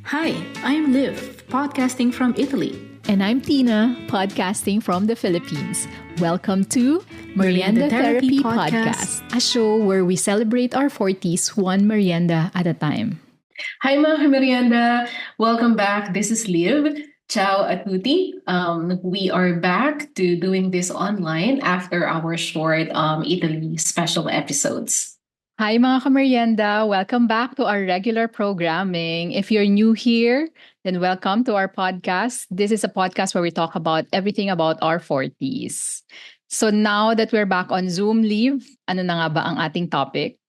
Hi, I'm Liv, podcasting from Italy. And I'm Tina, podcasting from the Philippines. Welcome to Meryenda Therapy Podcast, a show where we celebrate our 40s one merienda at a time. Hi mga Meryenda! Welcome back. This is Liv. Ciao a tutti. We are back to doing this online after our short Italy special episodes. Hi mga kamerienda! Welcome back to our regular programming. If you're new here, then welcome to our podcast. This is a podcast where we talk about everything about our 40s. So now that we're back on Zoom leave, ano na nga ba ang ating topic?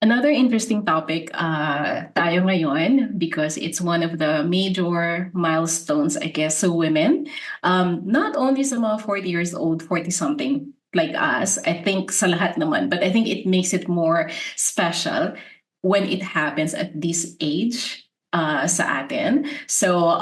Another interesting topic tayo ngayon because it's one of the major milestones, I guess, so women. Not only sa mga 40 years old, 40-something like us, I think sa lahat naman, but I think it makes it more special when it happens at this age sa atin. So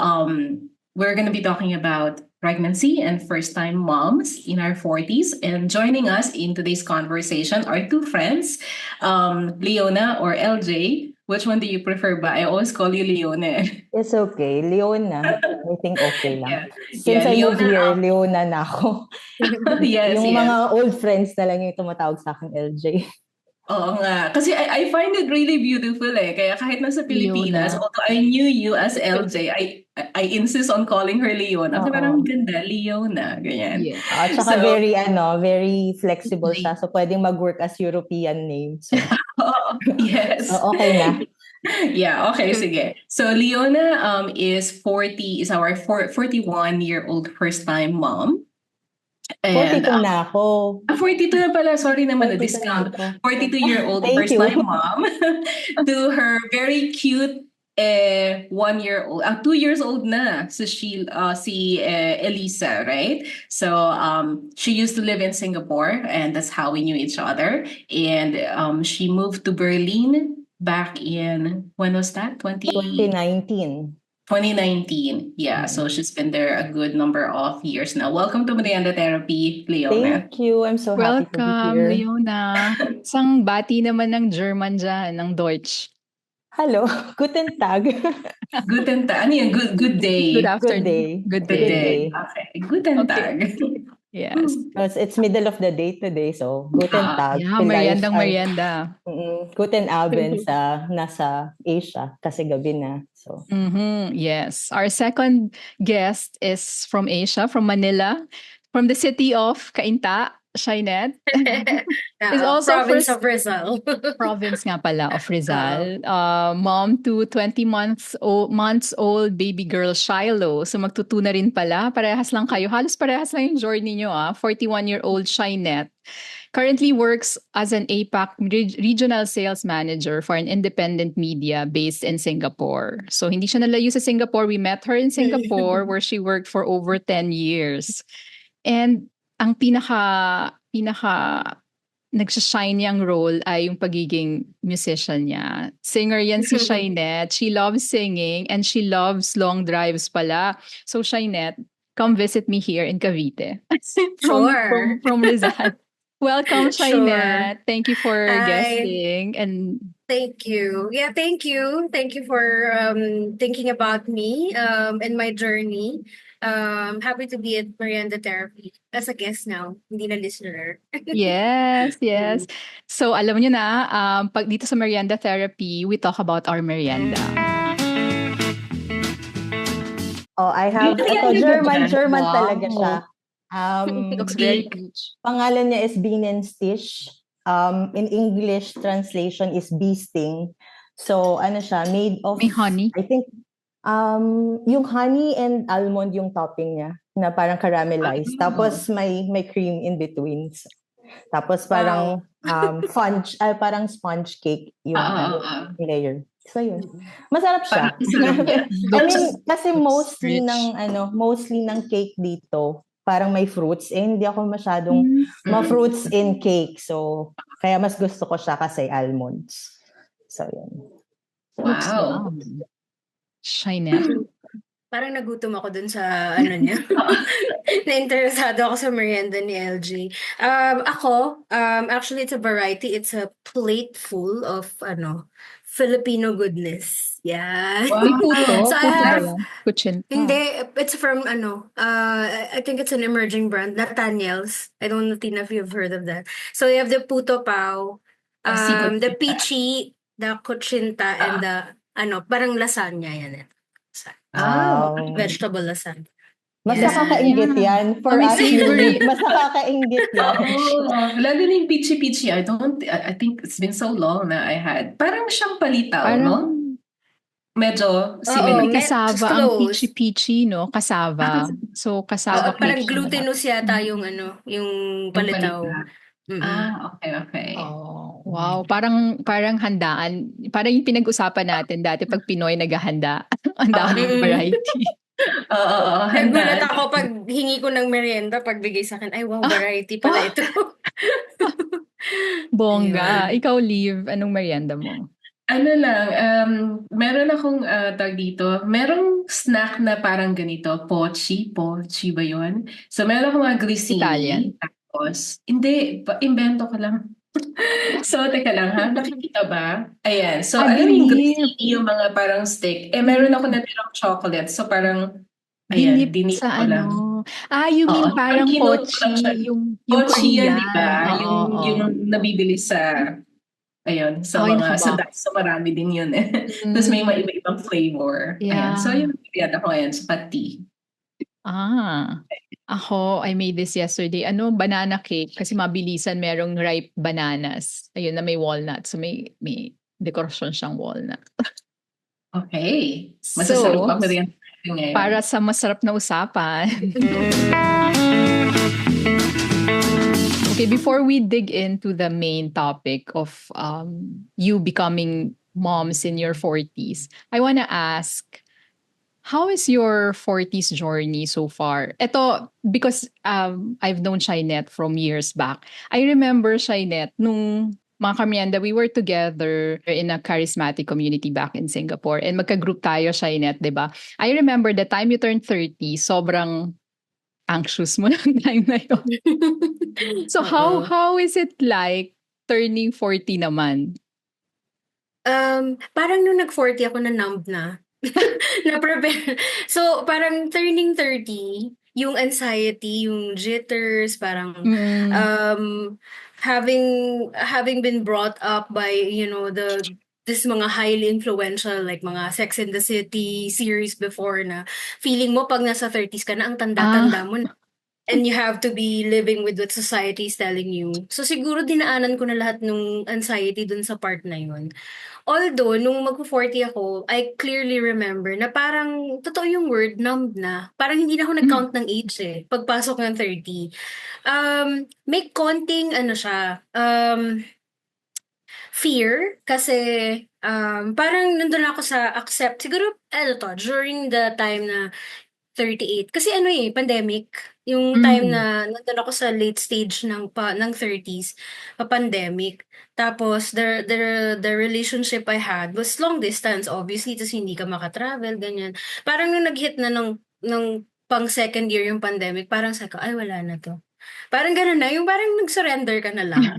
we're going to be talking about pregnancy and first-time moms in our 40s. And joining us in today's conversation are two friends, Leona or LJ. Which one do you prefer ba? I always call you Leona. It's okay. Leona. I think okay lang. Yeah. Since I moved here, Leona na ako. Yes, Yung yes. mga old friends na lang yung tumatawag sa akin, LJ. Oo nga. Kasi I find it really beautiful eh. Kaya kahit nasa Pilipinas, Leona. although I knew you as LJ, I insist on calling her Leona. Kasi Oo. parang ganda, Leona. Ganyan. Yeah. At saka So- very flexible siya. So, pwedeng mag-work as European name. So, Yes. okay na. Yeah, okay, sige. So Leona is our 41-year-old first-time mom. 42 na ako. 42 na pala, sorry naman, 42 discount. na ako. 42-year-old Thank you. first-time mom to her very cute 1-year-old, 2 years old na si Elisa, right? So she used to live in Singapore and that's how we knew each other. And she moved to Berlin back in, when was that? 2019. 2019. Yeah, so she's been there a good number of years now. Welcome to Meryenda Therapy, Leona. Thank you. I'm so happy to be Welcome, here. Leona. Isang bati naman ng German dyan, ng Deutsch. Hello. Guten Tag. Guten Tag. Ano yun? Good day. Good afternoon. day. Good Good day. day. Okay. Guten Okay. Tag. Yes. It's middle of the day today, so Guten Tag. Yeah, Vielleicht merienda. Guten Abend sa nasa Asia kasi gabi na. So, Yes. Our second guest is from Asia, from Manila, from the city of Cainta, Shineth. Is also province first- of Rizal. Province nga pala of Rizal. Mom to 20 months old baby girl Shiloh. So magtutu na rin pala. Parehas lang kayo. Halos parehas lang yung journey nyo 41-year-old Shineth. Currently works as an APAC regional sales manager for an independent media based in Singapore. So hindi siya nalayo sa Singapore. We met her in Singapore where she worked for over 10 years. And ang pinaka nagsashine niyang role ay yung pagiging musician niya. Singer yan si Shineth. She loves singing and she loves long drives pala. So Shineth, come visit me here in Cavite. Sure. From Rizal. Welcome, Sure. Shineth. Thank you for Hi. guesting. And Thank you. Yeah, thank you. Thank you for thinking about me and my journey. Happy to be at Meryenda Therapy as a guest now, hindi na listener. yes. So alam niyo na, pag dito sa Meryenda Therapy, we talk about our merienda. I have ito German Wow. talaga siya. Looks very rich. Pangalan niya is Bienenstich. In English translation is bee sting. So ano siya, made of May honey? I think yung honey and almond yung topping niya na parang caramelized. Tapos may cream in between. Tapos parang parang sponge cake yung layer. So yun. Masarap siya. I mean, kasi mostly ng cake dito, parang may fruits. Hindi ako masyadong ma-fruits in cake. So, kaya mas gusto ko siya kasi almonds. So, yun. Wow. Shineth. Parang nagutom ako dun sa niya. Na-interesado ako sa merienda ni LJ. Actually it's a variety. It's a plate full of Filipino goodness. Yeah. May puto. Wow. So I Puto ba have, yan? Kutsinta. hindi, it's from I think it's an emerging brand, Nathaniel's. I don't know, Tina, if you've heard of that. So you have the puto pao, Sikot the kita. peachy, the kuchinta, and the, parang lasagna yan. Wow. Vegetable lasagna. Mas Yeah. nakakainggit yan. For May us, savory. mas nakakainggit yan. Oo, lalo na yung peachy-peachy. I think it's been so long na I had. Parang siyang palitaw, Parang no? Medyo Oo, similar. may kasava ang close. peachy-peachy, no? Kasava. So, kasava Parang peachy. glutinous yata yung yung palitaw. Okay. Oh, wow. Parang handaan. Parang yung pinag-usapan natin dati pag Pinoy naghahanda. Ang daming variety. Oo, Nagulat handaan. ako pag hingi ko ng merienda, pagbigay sa akin, ay wow, variety pala ito. Bongga. Ayun. Ikaw, Liv, anong merienda mo? Ano lang, meron akong tag dito. Merong snack na parang ganito, pochi ba yun? So meron akong mga Italian. grissini. Tapos, hindi, invento ko lang. So, teka lang ha, nakikita ba? Ayan, so alam mo yung grissini, yung mga parang stick. Meron ako natirang chocolate. So parang, ayan, Dinip dinip sa ko lang. you mean Oo, parang kinulog ko lang siya. pochi, yung Pochi yan, di Korean. ba? Oo, oo. Yung nabibili sa, ayun, sa Yung mga, sa nakabox. Daiso, so marami din yun eh. Tapos may mga iba-ibang flavor. Ayan, so Yeah. yung bibigyan ako ngayon sa pati. Ako, I made this yesterday. Banana cake. Kasi mabilisan, merong ripe bananas. Ayun, na may walnut. So, may dekorasyon siyang walnut. Okay. So, Masasarap ako rin ngayon. para sa masarap na usapan. Okay, before we dig into the main topic of you becoming moms in your 40s, I want to ask, how is your 40s journey so far? Ito, because I've known Shineth from years back. I remember Shineth, nung mga Meryenda, we were together in a charismatic community back in Singapore. And magka-group tayo, Shineth, di ba? I remember the time you turned 30, sobrang anxious mo ng time na yun. So how is it like turning 40 naman? Parang nung nag-40 ako na-numb na. Na-prepare. So, parang turning 30, yung anxiety, yung jitters, parang having been brought up by, this mga highly influential, like mga Sex and the City series before, na feeling mo pag nasa 30s ka na, ang tanda-tanda mo na. And you have to be living with what society is telling you. So siguro dinaanan ko na lahat ng anxiety dun sa part na yun. Although, nung mag-40 ako, I clearly remember na parang, totoo yung word, numb na. Parang hindi na ako nag-count ng age eh, pagpasok ng 30. May konting, fear, kasi parang nandun ako sa accept. Siguro, during the time na 38. Kasi pandemic. Yung time na nandun ako sa late stage ng 30s, pa-pandemic. Tapos, the relationship I had was long distance, obviously. Tapos, hindi ka makatravel, ganyan. Parang nung nag-hit na ng pang second year yung pandemic, parang sabi ko, ay, wala na to. Parang gano'n na, yung parang nag-surrender ka na lang.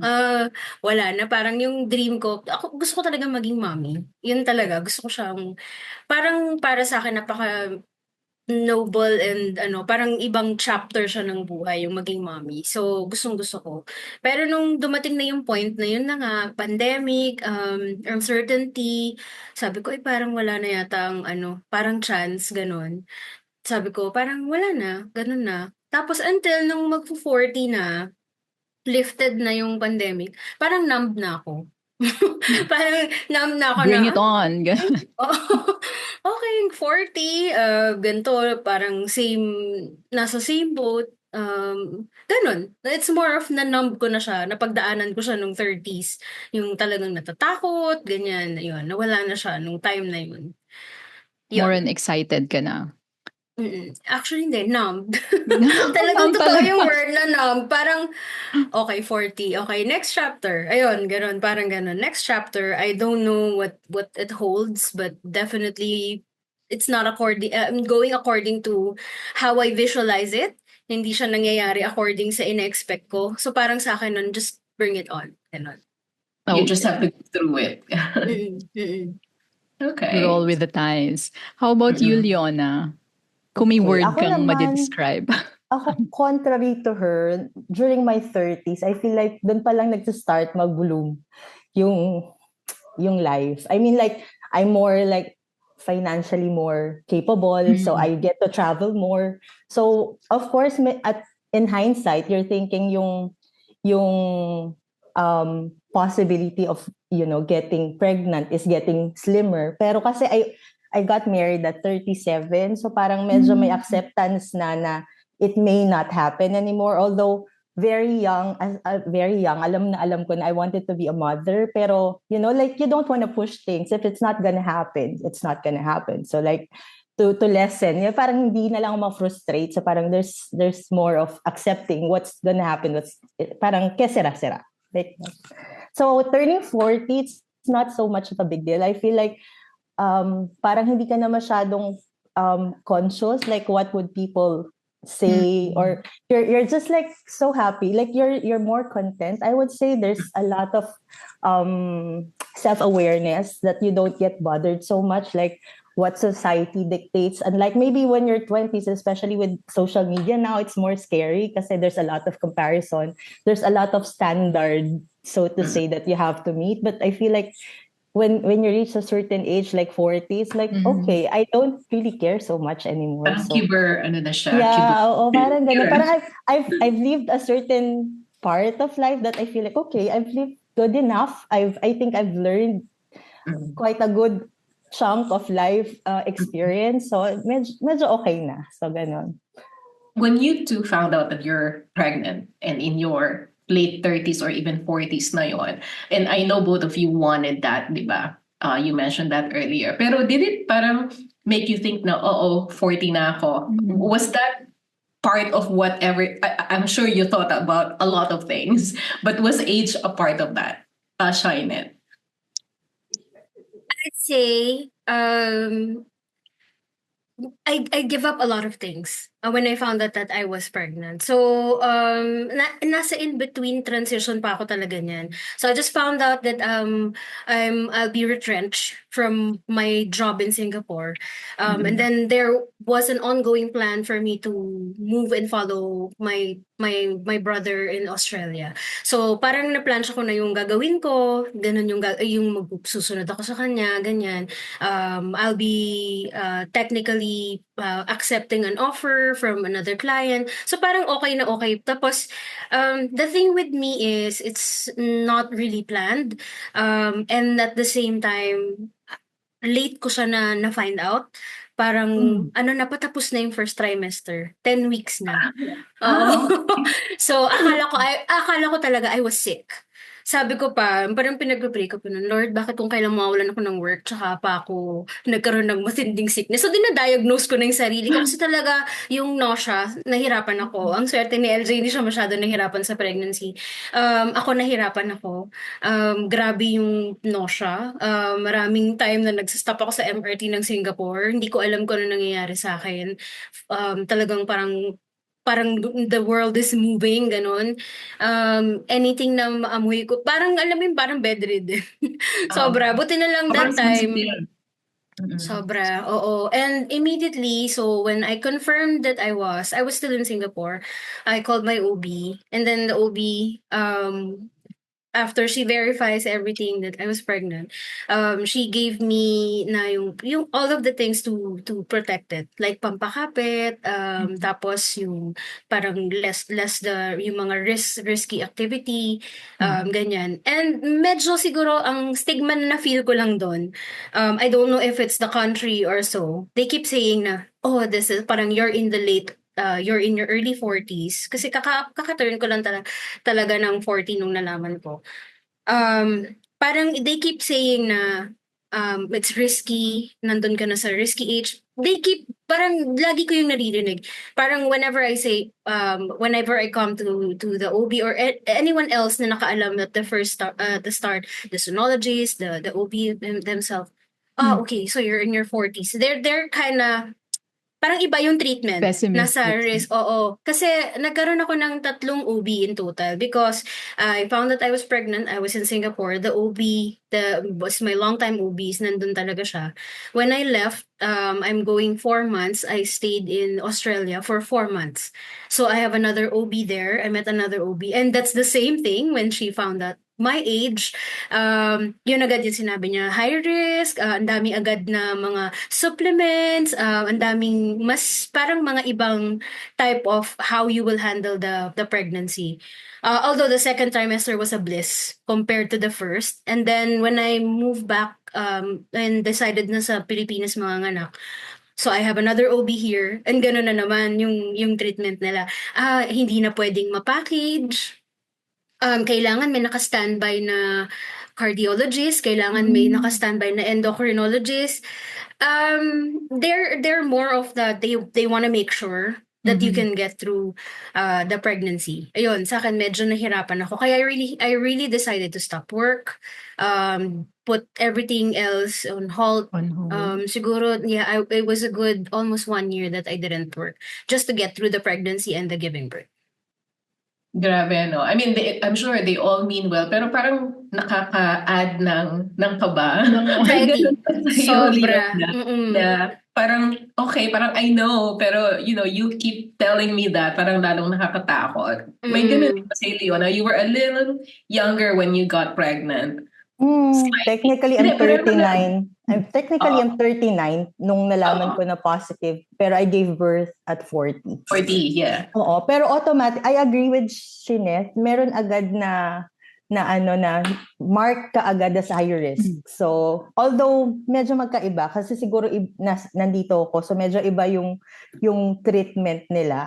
Wala na, parang yung dream ko, gusto ko talaga maging mommy. Yun talaga, gusto ko siyang, parang para sa akin, napaka noble and parang ibang chapter siya ng buhay, yung maging mommy. So, gustong-gusto ko. Pero nung dumating na yung point na yun na nga, pandemic, uncertainty, sabi ko, parang wala na yata ang parang chance, ganun. Sabi ko, parang wala na, ganun na. Tapos until nung magpo-40 na, lifted na yung pandemic, parang numb na ako. Parang numb na ako Bring na, it on. okay, 40, ganito, parang nasa same boat. Ganun. It's more of na-numb ko na siya, napagdaanan ko siya nung 30s. Yung talagang natatakot, ganyan, yun, nawala na siya nung time na yun. More on excited ka na. Actually, hindi, numb. Numb Talagang totoo talaga. yung word na numb. Parang, okay, 40. Okay, next chapter. Ayun, ganun, parang ganun. Next chapter, I don't know what it holds, but definitely, it's not going according to how I visualize it. Hindi siya nangyayari according sa ina-expect ko. So parang sa akin nun, just bring it on. Ganun. You just have to go through it. Okay. Roll with the times. How about you, Leona? Kung may Okay, word ako kang naman, ma-describe. ako contrary to her, during my 30s, I feel like doon pa lang nagsa-start mag-bloom yung yung life. I mean, like, I'm more like financially more capable, so I get to travel more. So, of course, in hindsight, you're thinking yung possibility of, getting pregnant is getting slimmer. Pero kasi I got married at 37, so parang medyo may acceptance na it may not happen anymore. Although very young, alam na alam ko na I wanted to be a mother. Pero, like, you don't want to push things. If it's not gonna happen, it's not gonna happen. So, like, to lessen, parang hindi na lang ma-frustrate. So, parang there's more of accepting what's gonna happen. Parang kesera-sera. Like, so, turning 40, it's not so much of a big deal. I feel like, parang hindi ka na masyadong conscious, like, what would people say, or you're just like so happy, like you're more content. I would say there's a lot of self-awareness that you don't get bothered so much like what society dictates. And like maybe when you're 20s, especially with social media now, it's more scary because there's a lot of comparison, there's a lot of standard, so to say, that you have to meet. But I feel like when you reach a certain age, like 40s, like, okay, I don't really care so much anymore. Parang So, kiber, ano na siya? yeah, parang ganun. Kiber. Parang I've lived a certain part of life that I feel like, okay, I've lived good enough. I think I've learned quite a good chunk of life experience. So, medyo okay na. So, ganun. When you two found out that you're pregnant and in your late 30s or even 40s na yon, and I know both of you wanted that, di ba? You mentioned that earlier. Pero did it parang make you think na, 40 na ako? Was that part of whatever? I'm sure you thought about a lot of things, but was age a part of that, Shineth? I'd say I give up a lot of things when I found out that I was pregnant. So, nasa in-between transition pa ako talaga niyan. So, I just found out that I'll be retrenched from my job in Singapore. And then there was an ongoing plan for me to move and follow my brother in Australia. So, parang na-plancha ko na yung gagawin ko, ganun yung magsusunod ako sa kanya, ganyan. I'll be technically accepting an offer from another client. So parang okay na okay. Tapos, the thing with me is it's not really planned. And at the same time, late ko siya na find out. Parang, napatapos na yung first trimester. 10 weeks na. Oo. So, akala ko talaga I was sick. Sabi ko pa, parang pinag-pray ko pa nun, Lord, bakit kung kailan mawawalan ako ng work, tsaka pa ako nagkaroon ng matinding sickness. So, dinadiagnose ko na yung sarili ko kasi talaga yung nausea, nahirapan ako. Ang swerte ni LJ, hindi siya masyado nahirapan sa pregnancy. Ako nahirapan ako. Grabe yung nausea. Maraming time na nagsastop ako sa MRT ng Singapore. Hindi ko alam kung ano nangyayari sa akin. Talagang parang the world is moving, ganun. Anything na maamoy ko, parang alam mo yung parang bedridden. Sobra. Buti na lang that time. Sobra, oo. And immediately, so when I confirmed that I was still in Singapore, I called my OB. And then the OB, after she verifies everything that I was pregnant, she gave me na yung all of the things to protect it, like pampakapit, tapos yung parang less yung mga risky activity, ganyan. And medyo siguro ang stigma na feel ko lang doon, I don't know if it's the country or so. They keep saying na, oh, this is parang you're in your early 40s. Kasi kaka-turn ko lang talaga ng 40 nung nalaman ko. Parang they keep saying na it's risky, nandun ka na sa risky age. Parang lagi ko yung naririnig. Parang whenever I say, whenever I come to the OB or anyone else na nakaalam at the start, the sonologist, the OB themselves, okay, so you're in your 40s. They're kind of parang iba yung treatment. Pessimistic. Nasa risk, oo. Kasi nagkaroon ako ng 3 OB in total because I found that I was pregnant. I was in Singapore. The OB, was my long-time OBs, nandun talaga siya. When I left, I'm going 4 months. I stayed in Australia for 4 months. So I have another OB there. I met another OB. And that's the same thing when she found out my age, yun agad yung sinabi niya, high risk, ang dami agad na mga supplements, ang daming mas parang mga ibang type of how you will handle the pregnancy. Although the second trimester was a bliss compared to the first. And then when I moved back and decided na sa Pilipinas mga anak, so I have another OB here and gano'n na naman yung treatment nila. Hindi na pwedeng ma-package. Kailangan may naka-standby na cardiologist, kailangan may naka-standby na endocrinologist. They're more of the they want to make sure that you can get through the pregnancy. Ayun, sa akin medyo nahirapan ako. Kaya I really decided to stop work, put everything else on hold. Siguro, yeah, it was a good almost 1 year that I didn't work just to get through the pregnancy and the giving birth. Grabe, no? I mean, I'm sure they all mean well, pero parang nakaka-add ng kaba. May ganun pa sa'yo, Sobra. Leona, na parang, okay, parang I know, pero, you keep telling me that, parang lalong nakakatakot. May ganun pa sa'yo, Leona. You were a little younger when you got pregnant. Technically, I'm 39. I'm 39 nung nalaman ko na positive. Pero I gave birth at 40. 40, yeah. Oo. Pero automatic, I agree with Shineth. Meron agad na mark ka agad as high risk. So, although medyo magkaiba, kasi siguro nandito ako, so medyo iba yung treatment nila.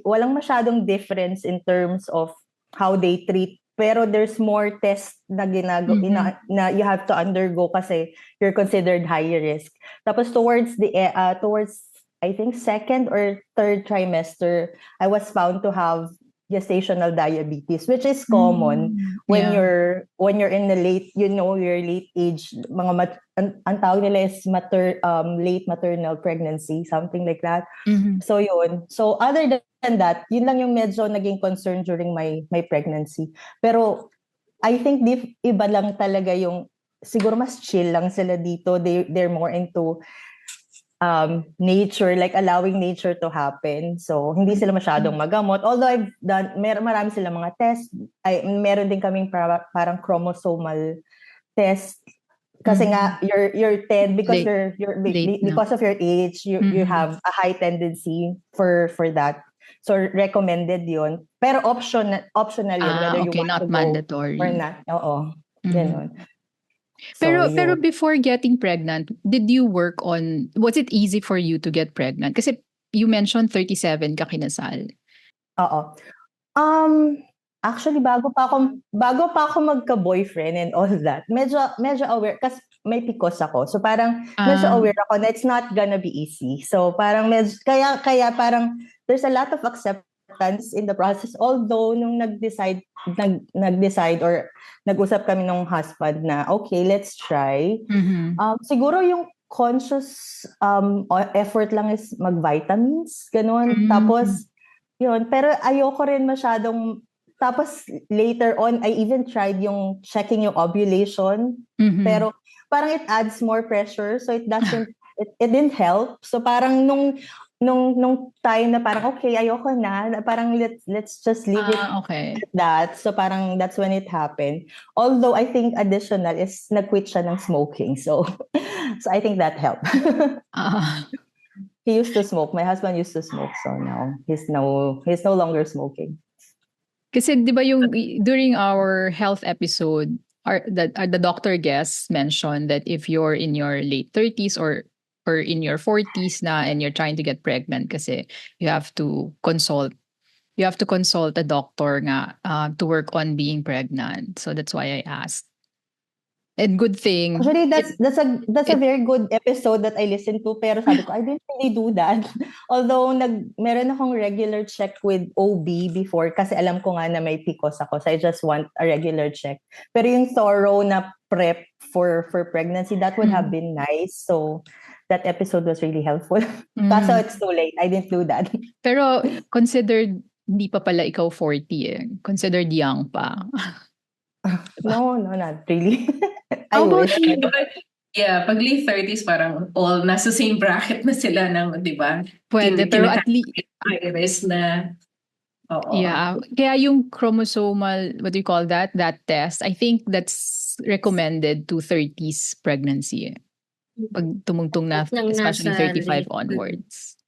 Walang masyadong difference in terms of how they treat. Pero there's more tests na na you have to undergo kasi you're considered high risk. Tapos towards I think second or third trimester, I was found to have gestational diabetes, which is common when you're in the late, your late age, ang tawag nila is late maternal pregnancy, something like that. So yun. So other than that, yun lang yung medyo naging concern during my pregnancy. Pero I think iba lang talaga yung, siguro mas chill lang sila dito. They're more into nature, like allowing nature to happen. So, hindi sila masyadong magamot. Although I've done, marami silang mga tests. Meron din kaming parang chromosomal test. Kasi nga, you're 10, because because of your age, you have a high tendency for that. So, recommended yun. Pero optional yun, whether you want not to mandatory. go or not. Oo. Ganun. Pero before getting pregnant, did you work on, was it easy for you to get pregnant? Kasi you mentioned 37 ka kinasal. Oo. Actually, bago pa ako magka-boyfriend and all that, medyo aware, kasi may PCOS ako. So parang medyo aware ako na it's not gonna be easy. So parang kaya parang there's a lot of acceptance in the process. Although nung nag-decide or nag-usap kami nung husband na okay, let's try. Siguro yung conscious effort lang is mag-vitamins, ganun. Tapos yun, pero ayoko rin masyadong. Tapos later on, I even tried yung checking yung ovulation. Pero parang it adds more pressure, so it didn't help. So parang nung time na parang okay, ayoko na, parang let's just leave it at that. So parang that's when it happened. Although I think additional is nag-quit siya ng smoking. So I think that helped. He used to smoke. My husband used to smoke, so now he's no longer smoking. Kasi 'di ba yung during our health episode, the doctor guest mentioned that if you're in your late 30s or in your 40s na and you're trying to get pregnant, kasi you have to consult a doctor nga to work on being pregnant. So that's why I asked. And good thing. Actually, that's a very good episode that I listened to. Pero sabi ko, I didn't really do that. Although meron akong regular check with OB before, kasi alam ko nga na may PCOS ako, so I just want a regular check. Pero yung thorough na prep for pregnancy, that would have been nice. So that episode was really helpful. Kaso it's too late. I didn't do that. Pero considered, hindi pa pala ikaw 40 eh. Considered young pa. No, not really. I How about wish. you? Yeah, pag late 30s, parang all nasa same bracket na sila ng, di ba? Pwede, pero at least, high risk na. Oo. yeah. Kaya yung chromosomal, what do you call that? That test, I think that's recommended to 30s pregnancy. Pag tumungtong na, Nang especially nasa 35 late. onwards.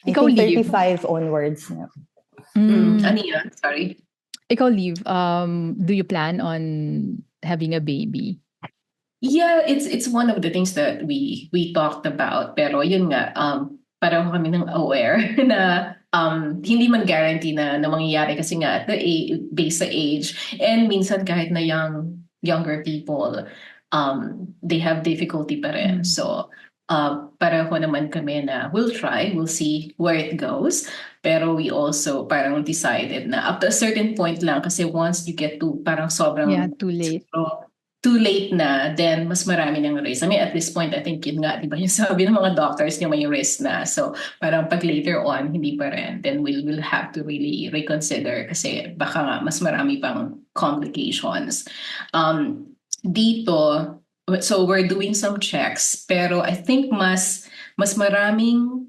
I Ikaw, think Liv. 35 onwards. Ano yan? Sorry. Ikaw, Liv, do you plan on having a baby? Yeah, it's one of the things that we talked about. Pero yun nga, parang kami nang aware na hindi man guarantee na mangyayari kasi nga at the based sa age. And minsan kahit na younger people, they have difficulty pa rin. So, pareho naman kami na we'll try, we'll see where it goes. Pero we also parang decided na up to a certain point lang kasi once you get to parang sobrang too late. Too late na, then mas marami ng risk. I mean, at this point, I think yun nga, di ba yung sabi ng mga doctors niya may risk na. So, parang pag later on, hindi pa rin, then we'll have to really reconsider kasi baka nga mas marami pang complications. Dito, so we're doing some checks, pero I think mas maraming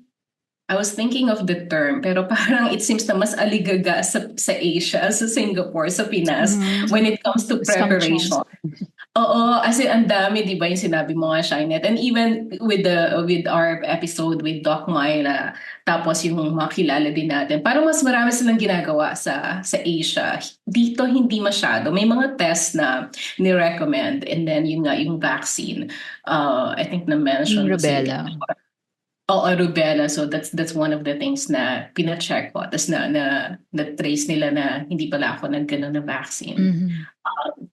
I was thinking of the term, pero parang it seems na mas aligaga sa Asia, sa Singapore, sa Pinas, when it comes to preparation. Oo, as in, ang dami, di ba, yung sinabi mo nga, Shineth. And even with our episode with Doc Myla, tapos yung mga kilala din natin, parang mas marami silang ginagawa sa Asia. Dito, hindi masyado. May mga tests na ni-recommend, and then yung nga, yung vaccine. I think na-mention Yung rubella. Oo, rubella. So that's one of the things na pina-check ko. Tapos na-trace nila na hindi pala ako nagkaroon ng vaccine.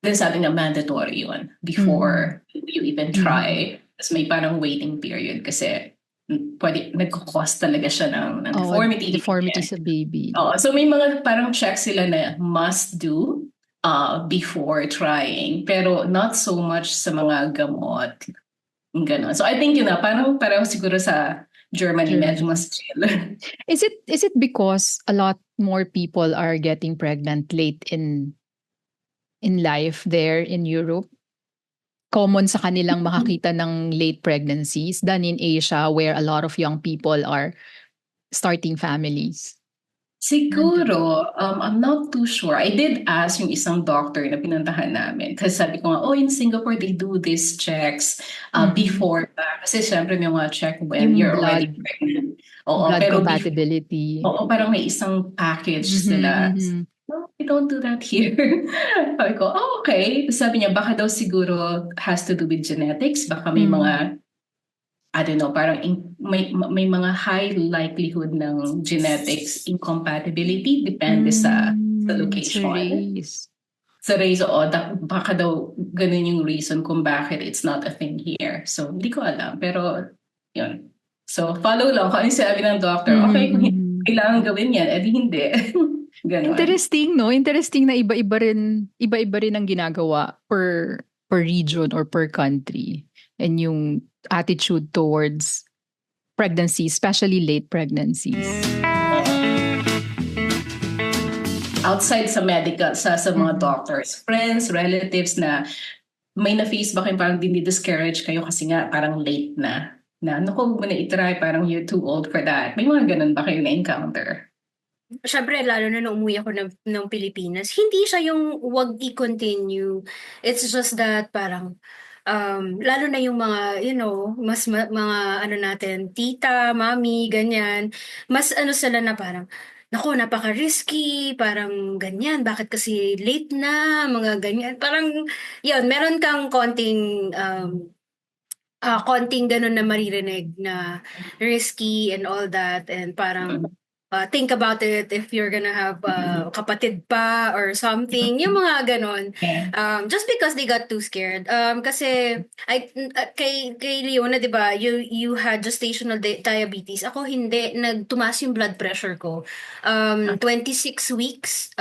Then sabi nga mandatory yun before you even try. Tapos may parang waiting period kasi nagkukos talaga siya ng deformity. Deformity sa baby. So may mga parang check sila na must do before trying. Pero not so much sa mga gamot. Ganon. So I think yun na, parang siguro sa Germany. Medyo mas chill. Is it because a lot more people are getting pregnant late in life there in Europe? Common sa kanilang makakita ng late pregnancies than in Asia where a lot of young people are starting families? Siguro, I'm not too sure. I did ask yung isang doctor na pinuntahan namin. Kasi sabi ko nga, in Singapore, they do these checks before. Kasi syempre may mga check when yung you're blood, already pregnant. Blood compatibility. Parang may isang package sila. No, we don't do that here. Sabi ko, okay. Sabi niya, baka daw siguro has to do with genetics. Baka may mga I don't know, parang may mga high likelihood ng genetics incompatibility depende sa location. Sa race, baka daw ganun yung reason kung bakit it's not a thing here. So, hindi ko alam. Pero, yun. So, follow lang kung ano sabi ng doctor. Okay, kung kailangan gawin yan, edi hindi. Ganon. Interesting, no? Interesting na iba-iba rin ang ginagawa per region or per country. And yung attitude towards pregnancy, especially late pregnancies. Outside sa medical, sa mga doctors, friends, relatives na may na-face ba kayo parang dinidiscourage kayo kasi nga parang late na naku, huwag mo na itry, parang you're too old for that. May mga ganun ba kayo na-encounter? Siyempre, lalo na nung umuwi ako ng Pilipinas, hindi siya yung wag i-continue. It's just that parang lalo na yung mga, mas mga natin, tita, mami, ganyan, mas sila na parang, naku, napaka-risky, parang ganyan, bakit kasi late na, mga ganyan. Parang, yun, meron kang konting ganun na maririnig na risky and all that, and parang, think about it if you're gonna have kapatid pa or something, yung mga ganon. Just because they got too scared. Kasi kay Leona, di ba, you had gestational diabetes. Ako hindi, nagtumaas yung blood pressure ko. 26 weeks,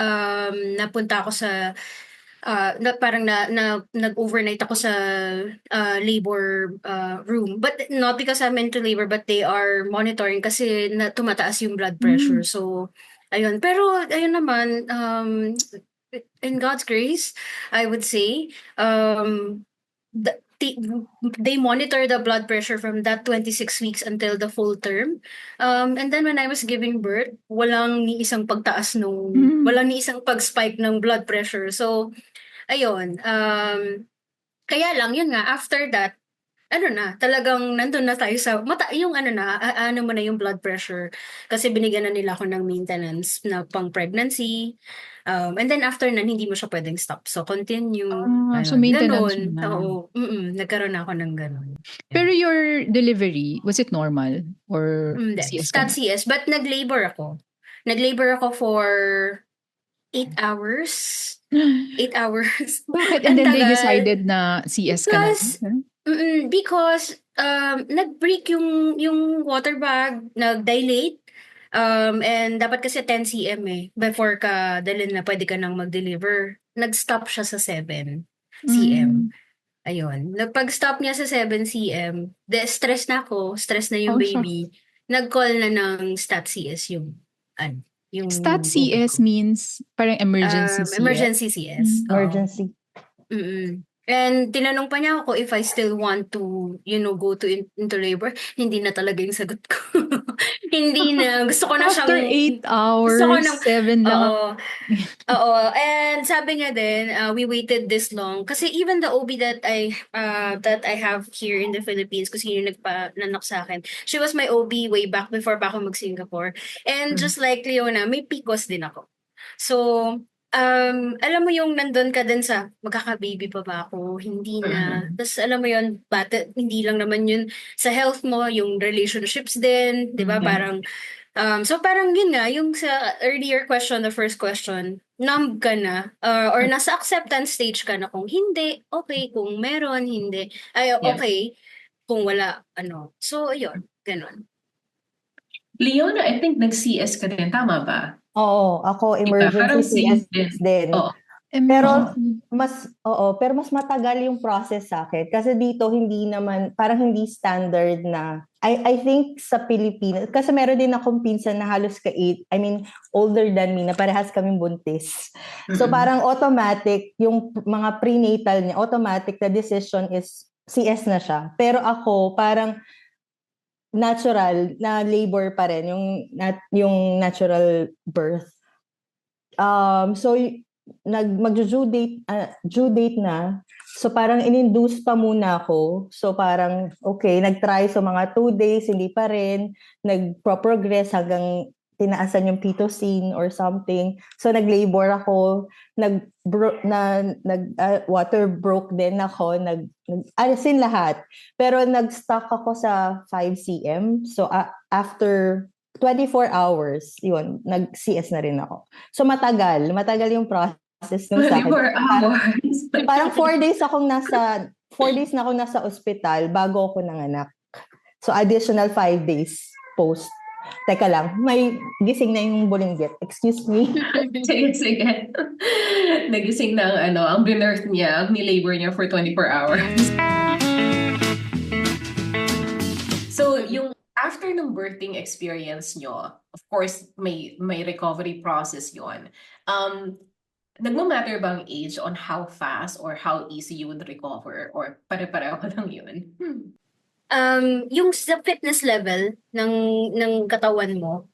napunta ako sa parang nag-overnight ako sa labor room. But not because I'm into labor, but they are monitoring kasi tumataas yung blood pressure. So, ayun. Pero, ayun naman, in God's grace, I would say, the, the- they monitor the blood pressure from that 26 weeks until the full term. And then when I was giving birth, walang ni isang pagtaas walang ni isang pag-spike ng blood pressure. So, ayun. Kaya lang, yun nga, after that, talagang nandun na tayo sa, yung ano mo na yung blood pressure. Kasi binigyan na nila ako ng maintenance na pang pregnancy. And then after nan, hindi mo siya pwedeng stop. So, continue. So maintenance Ganon. na. Oo. Nagkaroon ako ng ganon. Pero your delivery, was it normal? Or CS ka Stat CS. But nag-labor ako. Nag-labor ako for 8 hours. 8 hours. Bakit? And Ang then they tagal. decided na CS ka na. Because nag-break yung water bag, nag-dilate. And dapat kasi 10 cm before ka dalhin na pwede ka nang mag-deliver. Nag-stop siya sa 7 cm. Ayun. Pag-stop niya sa 7 cm, stress na ako, stress na yung baby. Nag-call na ng stat CS yung Stat booking CS ko. means parang emergency CS. Emergency CS. Oo. Emergency. And tinanong pa niya ako if I still want to, go into labor. Hindi na talaga yung sagot ko. Hindi na. Gusto ko na After siyang... 8 hours, gusto ko na, 7 lang. Oo. And sabi niya din, we waited this long. Kasi even the OB that I have here in the Philippines, kasi yun yung nagpa-nanak sa akin, she was my OB way back before pa ako mag-Singapore. And just like Leona, may PCOS din ako. So, alam mo yung nandun ka din sa magkaka-baby pa ba ako? Hindi na. Tapos alam mo yun, hindi lang naman yun sa health mo, yung relationships din, di ba? Parang, so parang yun nga, yung sa earlier question, the first question, numb ka na, or nasa acceptance stage ka na kung hindi, okay. Kung meron, hindi. Ay, okay. Kung wala, So, yun, ganun. Leona, I think nag-CS ka din, tama ba? Oo, ako emergency CS din. Pero mas matagal yung process sa akin kasi dito parang hindi standard na I think sa Pilipinas kasi meron din akong pinsan na halos older than me na parehas kaming buntis. So parang automatic yung mga prenatal niya, automatic na decision is CS na siya. Pero ako parang natural na labor pa rin yung natural birth. So due date na. So parang in-induce pa muna ako. So parang okay, nag-try so mga 2 days hindi pa rin, nag-progress hanggang tinaasan yung pitocin or something. So nag-labor ako, water broke din ako, alisin lahat. Pero nag-stuck ako sa 5 cm. So after 24 hours, yun, nag-CS na rin ako. So matagal yung process nung sa akin. 24 hours. Parang 4 days na ako nasa ospital bago ako nanganak. So additional 5 days post. Teka lang, may gising na yung bulinggit. Excuse me. Sige. Nagising na ang binirth niya, ni-labor niya for 24 hours. So, yung after ng birthing experience nyo, of course, may recovery process yon. Nagmamatter ba ang age on how fast or how easy you would recover? Or pare-pareho lang yun? Yung sa fitness level ng katawan mo,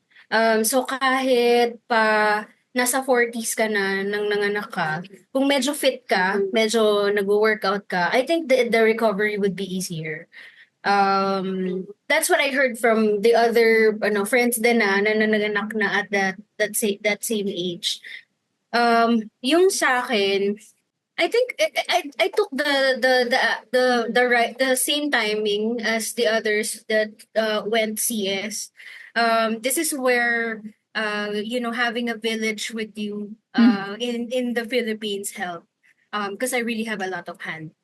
so kahit pa nasa 40s ka na nang nanganak ka, kung medyo fit ka, medyo nag-workout ka, I think the recovery would be easier. That's what I heard from the other friends din na nanganak na at that same age. Yung sa akin, I think I took the same timing as the others that went CS. This is where having a village with you in the Philippines help. Because I really have a lot of hand.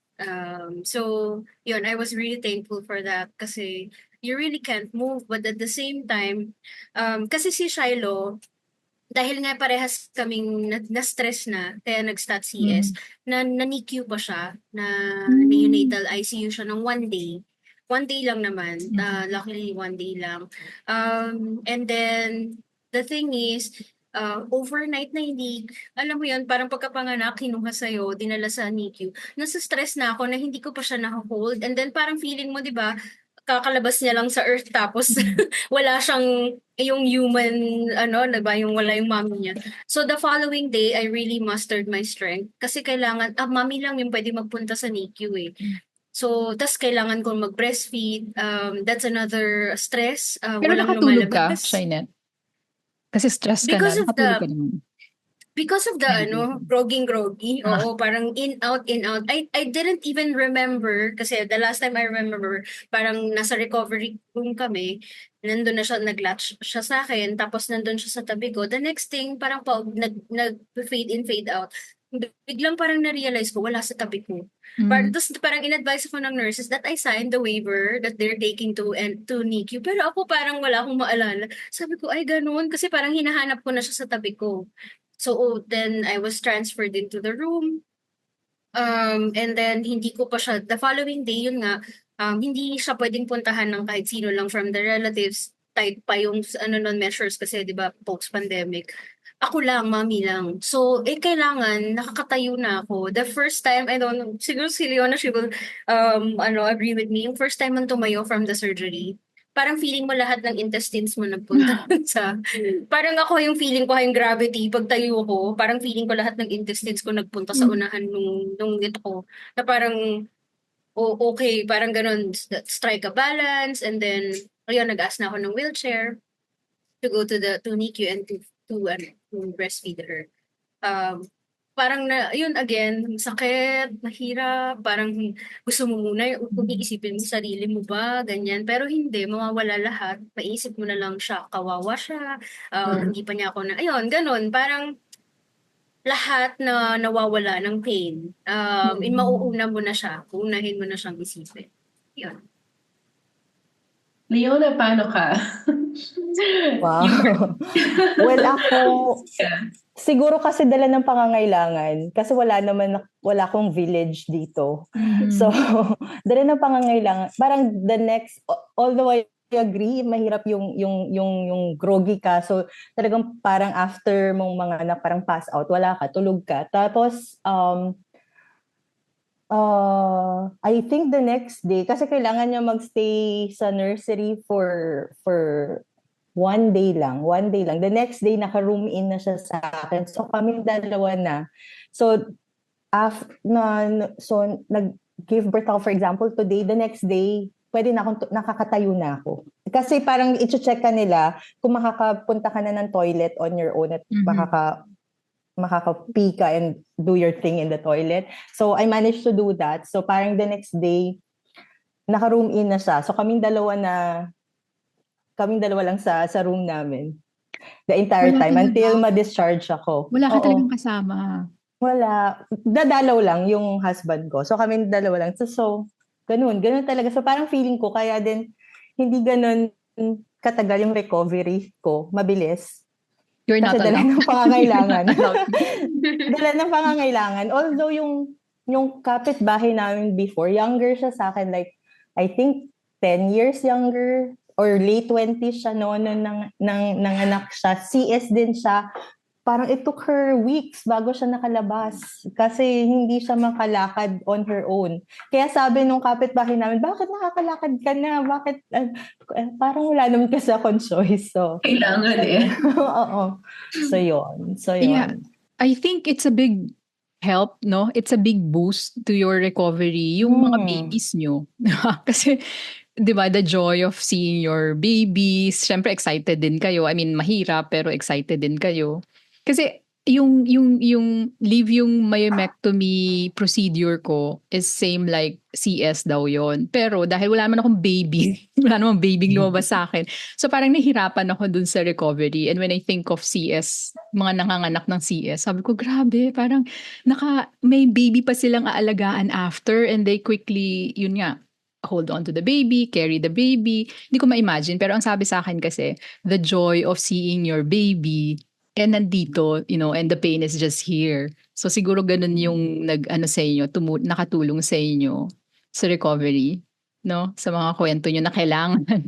So yun, I was really thankful for that kasi you really can't move, but at the same time, kasi si Shiloh, dahil nga parehas kaming na-stress na, kaya nag-stat CS, na-NICU pa siya, na neonatal ICU siya ng 1 day. 1 day lang naman. Luckily, 1 day lang. And then, the thing is, overnight na hindi, alam mo yun, parang pagkapanganak, kinuha sa'yo, dinala sa NICU. Nasa stress na ako na hindi ko pa siya nakahold. And then parang feeling mo, di ba, kakalabas niya lang sa earth tapos wala siyang yung human diba yung wala yung mommy niya. So the following day I really mustered my strength kasi kailangan mommy lang yung pwede magpunta sa NICU eh. So tas kailangan kong mag-breastfeed. That's another stress. Pero Walang nakatulog ka, lumalabas. Shineth? Kasi stress ka Because na, of nakatulog the ka naman. groggy, oo, parang in, out. I didn't even remember, kasi the last time I remember, parang nasa recovery room kami, nandun na siya, nag-latch siya sa akin, tapos nandun siya sa tabi ko. The next thing, parang nag-fade in, fade out. Biglang parang na-realize ko, wala sa tabi ko. Parang in-advise ako ng nurses that I signed the waiver that they're taking to NICU. Pero ako parang wala akong maalala. Sabi ko, ay ganun, kasi parang hinahanap ko na siya sa tabi ko. So then I was transferred into the room. And then hindi ko pa siya, the following day, yun nga, hindi siya pwedeng puntahan ng kahit sino lang from the relatives. Tight pa yung measures kasi, di ba, post-pandemic. Ako lang, mommy lang. So, kailangan, nakakatayo na ako. The first time, I don't know, siguro si Leona, she will, agree with me. Yung first time man tumayo from the surgery, parang feeling mo lahat ng intestines mo nagpunta sa, parang ako yung feeling ko yung gravity, pag tayo ko, parang feeling ko lahat ng intestines ko nagpunta sa unahan nung ito ko, na parang, okay, parang ganun, strike a balance, and then, ayun, nag-ask na ako ng wheelchair to go to NICU and to breastfeed her. Parang yun again, sakit, mahirap, parang gusto mo muna, kung iisipin mo sarili mo ba, ganyan. Pero hindi, mawawala lahat. Maisip mo na lang siya, kawawa siya, hindi pa niya ako na, ayun, ganun. Parang lahat na nawawala ng pain. Mauuna mo na siya, uunahin mo na siyang isipin. Yun. Leona, paano ka? Wow. Well, ako, siguro kasi dala ng pangangailangan. Kasi wala akong village dito. So, dala ng pangangailangan. Parang the next, although I agree, mahirap yung groggy ka. So, talagang parang after mong mga anak, parang pass out, wala ka, tulog ka. Tapos, I think the next day, kasi kailangan niya magstay sa nursery for 1 day lang. The next day, naka-room in na siya sa akin. So, kaming dalawa na. So, nag-give birth ako, for example, today, the next day, pwede na akong, nakakatayo na ako. Kasi parang i-check ka nila kung makakapunta ka na ng toilet on your own at makaka-pee ka and do your thing in the toilet. So, I managed to do that. So, parang the next day, naka-room in na siya. So, kaming dalawa lang sa room namin. The entire time until ma-discharge ako. Wala ka talagang kasama. Wala. Dadalaw lang yung husband ko. So, kaming dalawa lang. So, ganun talaga. So, parang feeling ko, kaya din, hindi ganun katagal yung recovery ko. Mabilis. You're not kasi allowed. Dala ng pangangailangan. Dala ng pangangailangan. Although yung kapitbahay namin before, younger siya sa akin. Like, I think 10 years younger or late 20s siya noon nang anak siya. CS din siya. Parang it took her weeks bago siya nakalabas kasi hindi siya makalakad on her own. Kaya sabi nung kapitbahay namin, bakit nakakalakad ka na? Bakit? Parang wala naman kasi akong choice. So, kailangan Oo. So, yun. Yeah. I think it's a big help, no? It's a big boost to your recovery, yung mga babies nyo. Kasi, di ba, the joy of seeing your babies, syempre excited din kayo. I mean, mahirap, pero excited din kayo. Kasi, yung leave yung myomectomy procedure ko is same like CS daw yon. Pero dahil wala naman akong baby, wala namang baby lumabas sa akin. So parang nahirapan ako dun sa recovery. And when I think of CS, mga nanganganak ng CS, sabi ko, grabe, parang may baby pa silang aalagaan after and they quickly, yun nga, hold on to the baby, carry the baby. Hindi ko ma-imagine. Pero ang sabi sa akin kasi, the joy of seeing your baby And nandito, and the pain is just here. So siguro ganun yung sa inyo, nakatulong sa inyo sa recovery, no? Sa mga kwento nyo na kailangan.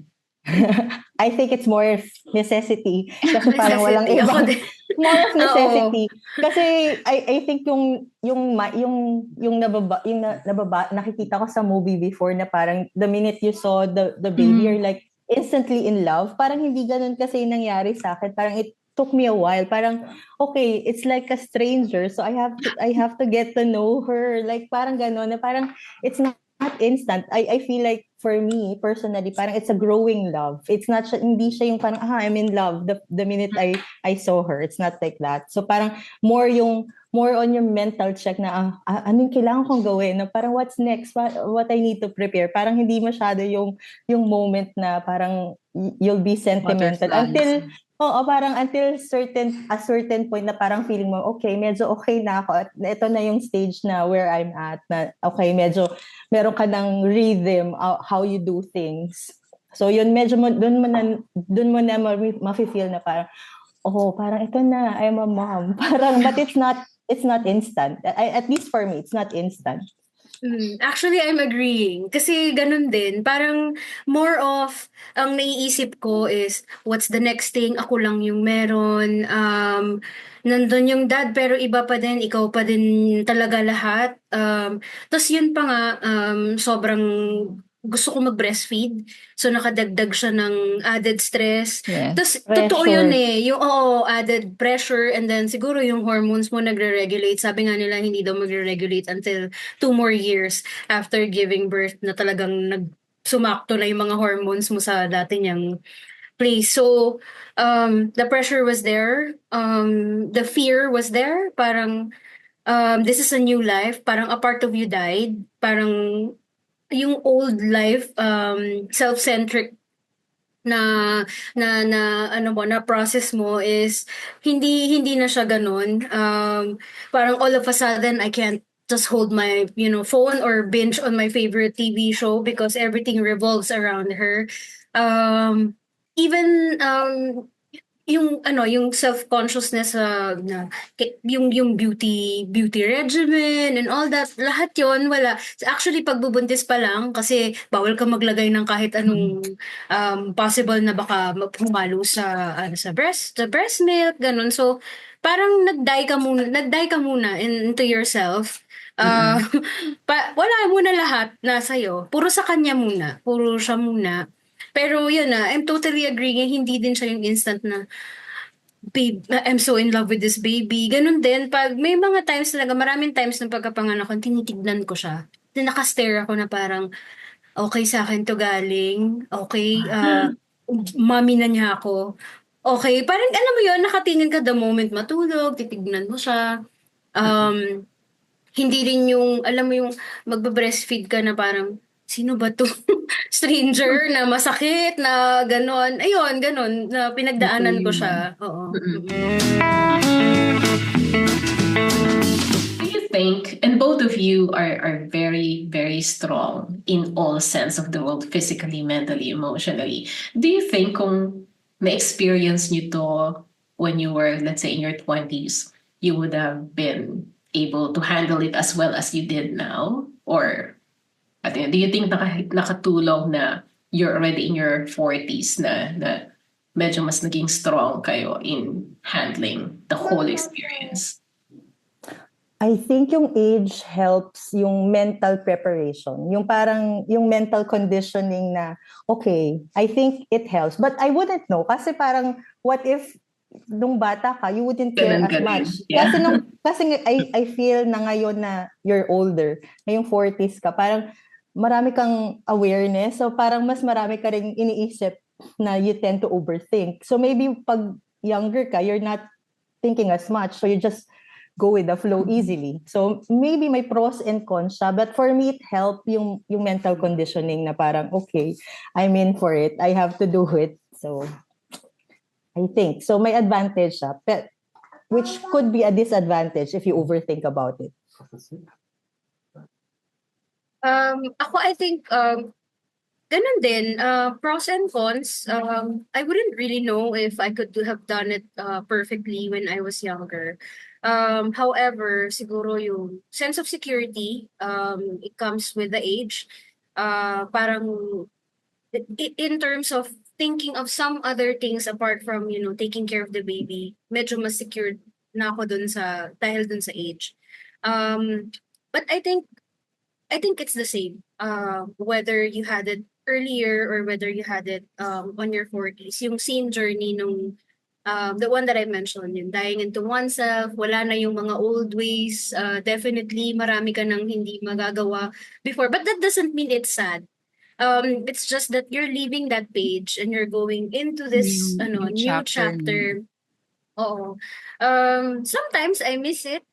I think it's more of necessity. Kasi parang walang Necessity. Ako iba. din. More of Oo. necessity. Kasi I think yung nakikita ko sa movie before na parang the minute you saw the baby, you're like instantly in love. Parang hindi ganun kasi yung nangyari sa akin. Parang it took me a while. Parang okay, it's like a stranger, so I have to get to know her. Like parang ganun na parang it's not instant. I feel like for me personally, parang it's a growing love. It's not hindi siya yung parang I'm in love the minute I saw her. It's not like that. So parang more on your mental check na ano yung kailangan kong gawin, na parang what's next, what I need to prepare. Parang hindi masyado yung moment na parang you'll be sentimental until parang until a certain point na parang feeling mo, okay, medyo okay na ako. At ito na yung stage na where I'm at, na okay, medyo meron ka ng rhythm, how you do things. So yun, medyo dun mo na ma-feel na parang, parang ito na, I'm a mom. Parang, but it's not instant. At least for me, it's not instant. Actually, I'm agreeing. Kasi ganun din. Parang more of, ang naiisip ko is, what's the next thing? Ako lang yung meron. Nandun yung dad, pero iba pa din. Ikaw pa din talaga lahat. Tapos yun pa nga, sobrang gusto ko mag-breastfeed. So, nakadagdag siya ng added stress. Yes. Tapos, totoo yun eh. Yung, added pressure, and then siguro yung hormones mo nagre-regulate. Sabi nga nila, hindi daw magre-regulate until 2 more years after giving birth, na talagang sumakto na yung mga hormones mo sa dati niyang place. So, the pressure was there. The fear was there. Parang, this is a new life. Parang a part of you died. Parang, yung old life, self-centric na process mo is hindi na siya ganun. Parang all of a sudden I can't just hold my phone or binge on my favorite TV show because everything revolves around her. Even yung self-consciousness, yung beauty regimen and all that, lahat yon wala. Actually, pagbubuntis pa lang, kasi bawal ka maglagay ng kahit anong possible na baka humalo sa breast milk, ganun. So parang nag-die ka muna into yourself. Wala muna lahat nasa iyo. Puro sa kanya muna. Puro siya muna. Pero yun I'm totally agreeing, hindi din siya yung instant na, babe, I'm so in love with this baby. Ganun din, pag may mga times talaga, maraming times ng pagkapanganak ko, tinitignan ko siya. Nakastare ako na parang, okay sa akin to galing. Okay, mommy na niya ako. Okay, parang alam mo yun, nakatingin ka the moment matulog, titignan mo siya. Hindi rin yung, alam mo yung magbe-breastfeed ka na parang, sino ba to? Stranger na masakit na ganon. Ayun, ganon. Na pinagdaanan ko siya. Oo. Do you think, and both of you are very, very strong in all sense of the world, physically, mentally, emotionally. Do you think kung na-experience nyo to when you were, let's say, in your 20s, you would have been able to handle it as well as you did now? Or do you think nakatulong na you're already in your 40s na medyo mas naging strong kayo in handling the whole experience? I think yung age helps yung mental preparation. Yung parang, yung mental conditioning na, okay, I think it helps. But I wouldn't know. Kasi parang, what if nung bata ka, you wouldn't care as much. Yeah. Kasi I feel na ngayon na you're older, ngayong 40s ka, parang marami kang awareness. So parang mas marami ka rin iniisip na you tend to overthink. So maybe pag younger ka, you're not thinking as much. So you just go with the flow easily. So maybe may pros and cons siya. But for me, it helped yung mental conditioning na parang, okay, I'm in for it. I have to do it. So I think. So may advantage siya. Which could be a disadvantage if you overthink about it. Ako, I think, ganun din, pros and cons. I wouldn't really know if I could have done it perfectly when I was younger. However, siguro yung sense of security, it comes with the age. Parang in terms of thinking of some other things apart from, taking care of the baby, medyo mas secured na ako dahil dun sa age. But I think it's the same. Whether you had it earlier or whether you had it on your 40s. Yung same journey nung the one that I mentioned, yung dying into oneself, wala na yung mga old ways. Definitely, marami ka nang hindi magagawa before. But that doesn't mean it's sad. It's just that you're leaving that page and you're going into this new chapter. Oo. Sometimes I miss it.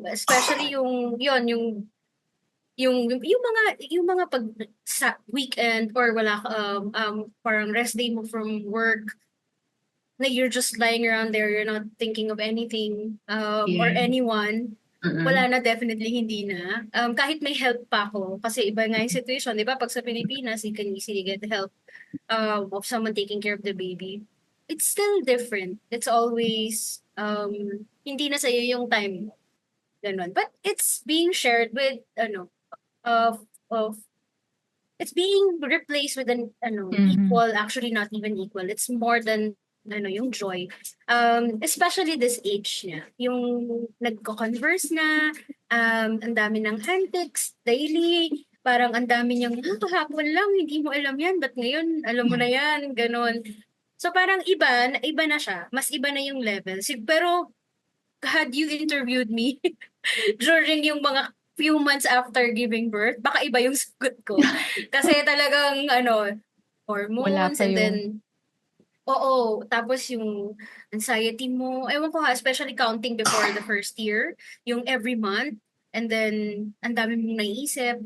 Especially yung mga pag sa weekend or wala parang rest day mo from work na you're just lying around there, you're not thinking of anything or anyone. Wala na, definitely hindi na. Kahit may help pa ako, kasi iba nga yung situation, di ba? Pag sa Pilipinas, you can easily get help of someone taking care of the baby. It's still different. It's always, hindi na sa'yo yung time mo. Ganun. But it's being shared with, of it's being replaced with an equal, actually not even equal. It's more than yung joy. Especially this age niya. Yung nagko-converse na, ang dami ng handpics daily, parang ang dami niyang, kahapon lang, hindi mo alam yan, but ngayon, alam mo na yan, ganon. So parang iba na siya. Mas iba na yung level. Pero, had you interviewed me during yung mga few months after giving birth, baka iba yung sagot ko. Kasi talagang, hormones and then, oo, tapos yung anxiety mo, ewan ko ha, especially counting before the first year, yung every month, and then, ang dami mong naiisip,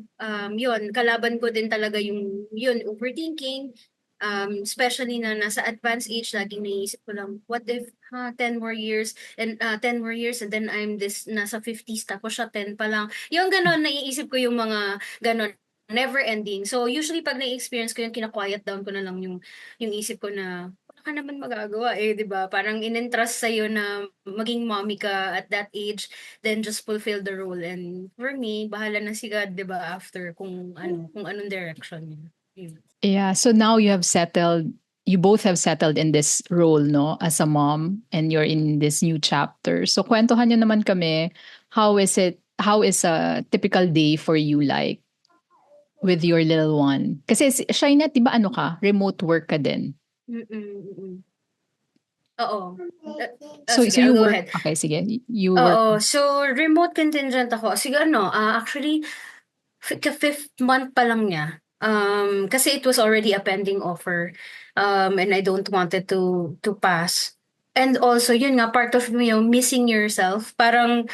yun, kalaban ko din talaga yun, overthinking, especially na nasa advanced age, laging naiisip ko lang, what if, 10 more years, and 10 more years, and then I'm nasa 50s, tapos siya 10 pa lang. Yung ganon, naiisip ko yung mga ganon, never ending. So, usually pag na-experience ko yung kina-quiet down ko na lang yung isip ko na, wala ka naman magagawa di ba? Parang in-entrust sa'yo na maging mommy ka at that age, then just fulfill the role. And for me, bahala na si God, di ba, after kung anong direction niya. Yeah, so now you both have settled in this role, no, as a mom, and you're in this new chapter. So kwentuhan niyo naman kami, how is a typical day for you like with your little one? Kasi Shineth, di ba remote work ka din? Oo. So sige, you go work, ahead. okay, sige. You Oo, work. so remote contingent ako. Sige, actually, ka-fifth month pa lang niya. Kasi it was already a pending offer. And I don't want it to pass. And also, yun nga, part of missing yourself. Parang,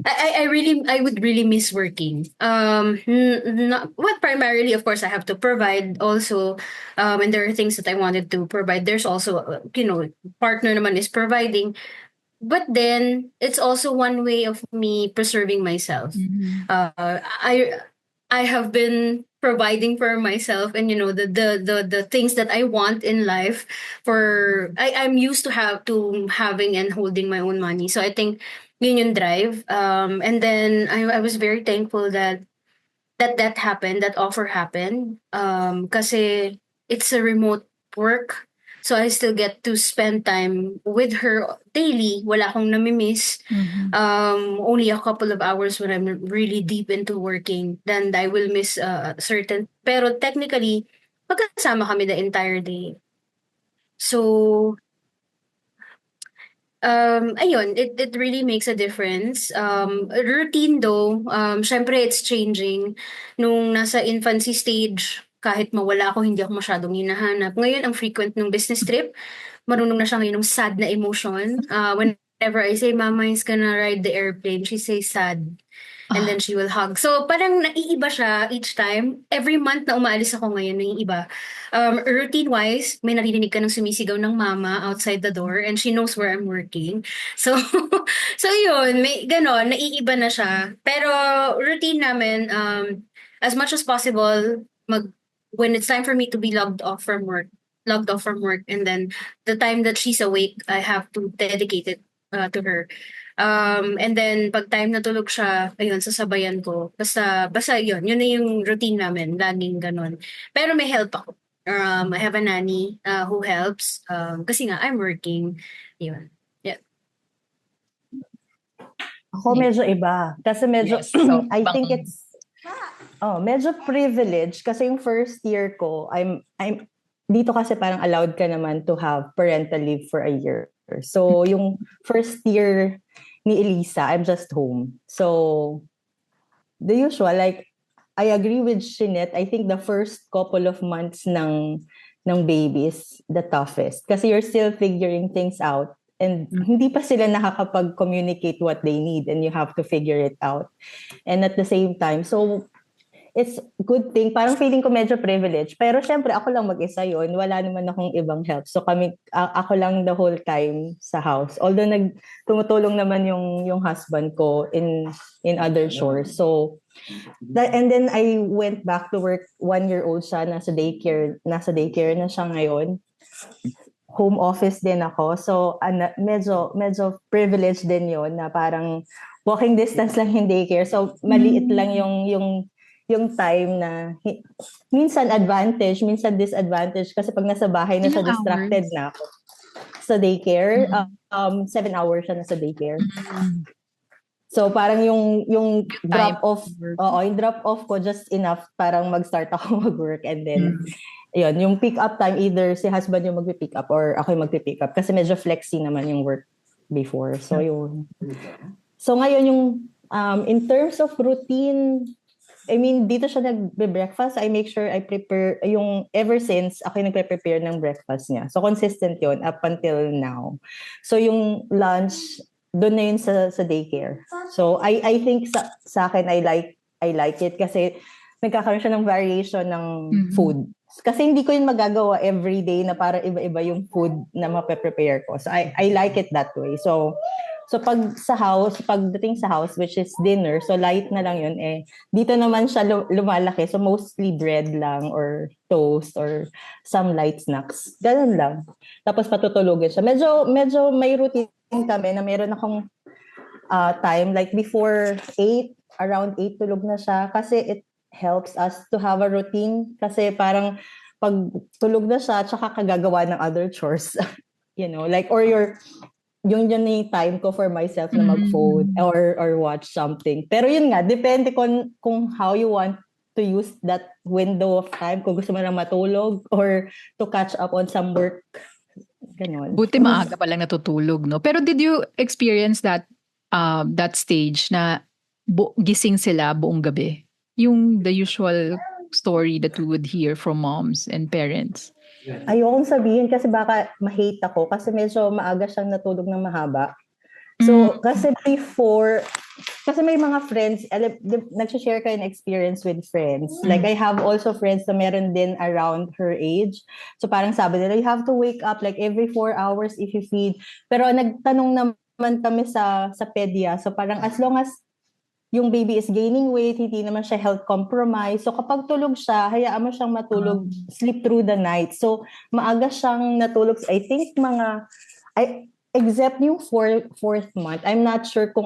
I would really miss working. Well, primarily, of course, I have to provide also, and there are things that I wanted to provide. There's also, partner naman is providing. But then it's also one way of me preserving myself. I have been providing for myself, and the things that I want in life. I'm used to having and holding my own money. So I think yun yung drive. And then I was very thankful that happened, that offer happened. Kasi it's a remote work. So I still get to spend time with her daily. Wala akong namimiss. Only a couple of hours when I'm really deep into working. Then I will miss certain. Pero technically, magkasama kami the entire day. So, ayun, it really makes a difference. Routine though, syempre it's changing. Nung nasa infancy stage, kahit mawala ako, hindi ako masyadong hinahanap. Ngayon, ang frequent ng business trip, marunong na siya ngayon ng sad na emotion. Whenever I say, Mama is gonna ride the airplane, she says sad. And then she will hug. So parang naiiba siya each time. Every month na umaalis ako ngayon, naiiba. Routine-wise, may naririnig ka ng sumisigaw ng mama outside the door and she knows where I'm working. So, so yun, may ganon, naiiba na siya. Pero routine namin, as much as possible, when it's time for me to be logged off from work, and then the time that she's awake, I have to dedicate it to her. And then pag time na tulog siya, ayun, sasabayan ko. Basta yun na yung routine namin, laging ganun. Pero may help ako. I have a nanny who helps kasi nga I'm working. Yun. Yeah. Ako medyo iba. Kasi medyo, Yes, so, I think it's, medyo privilege. Kasi yung first year ko, I'm dito kasi parang allowed ka naman to have parental leave for a year. So, yung first year ni Elisa, I'm just home. So, the usual, like, I agree with Shineth. I think the first couple of months ng baby is the toughest. Kasi you're still figuring things out. And hindi pa sila nakakapag-communicate what they need, and you have to figure it out. And at the same time, so it's good thing. Parang feeling ko medyo privilege. Pero syempre, ako lang mag-isa yun. Wala naman akong ibang help. So ako lang the whole time sa house. Although tumutulong naman yung husband ko in other chores. So, and then I went back to work. 1-year-old siya, nasa daycare na siya ngayon. Home office din ako. So, medyo privileged din yon na parang walking distance lang yung daycare. So, maliit lang yung time na minsan advantage, minsan disadvantage. Kasi pag nasa bahay na siya, distracted na ako. Sa daycare, 7 hours siya nasa daycare. So, parang yung drop-off, yung drop-off ko just enough parang mag-start ako mag-work, and then yun, yung pick-up time, either si husband yung magpipick up or ako yung magpipick up. Kasi medyo flexi naman yung work before. So, yun. So, ngayon yung, in terms of routine, I mean, dito siya nagbe-breakfast. I make sure I prepare, ever since, ako yung nagpe-prepare ng breakfast niya. So, consistent yun up until now. So, yung lunch, doon na yun sa daycare. So, I think sa akin, I like it kasi nagkakaroon siya ng variation ng food. Kasi hindi ko yun magagawa every day na para iba-iba yung food na mape-prepare ko. So, I like it that way. So pagdating sa house, which is dinner, so light na lang yun, dito naman siya lumalaki. So, mostly bread lang or toast or some light snacks. Ganun lang. Tapos patutulogin siya. Medyo may routine kami na meron akong time, like before 8, around 8 tulog na siya kasi it helps us to have a routine kasi parang pag tulog na siya tsaka kagagawa ng other chores. Like, or yung time ko for myself na mag-phone or watch something. Pero yun nga, depende kung how you want to use that window of time, kung gusto mo na matulog or to catch up on some work. Ganon. Buti maaga pa lang natutulog, no? Pero did you experience that stage na gising sila buong gabi? Yung the usual story that we would hear from moms and parents. Ayokong sabihin kasi baka ma-hate ako kasi medyo maaga siyang natulog ng mahaba. So, kasi before, kasi may mga friends, nag-share kayo ng experience with friends. Like, I have also friends na meron din around her age. So, parang sabi nila, you have to wake up like every 4 hours if you feed. Pero nagtanong naman kami sa pedia. So, parang as long as yung baby is gaining weight, hindi naman siya health compromised. So, kapag tulog siya, hayaan mo siyang matulog, sleep through the night. So, maaga siyang natulog. I think except yung fourth month, I'm not sure kung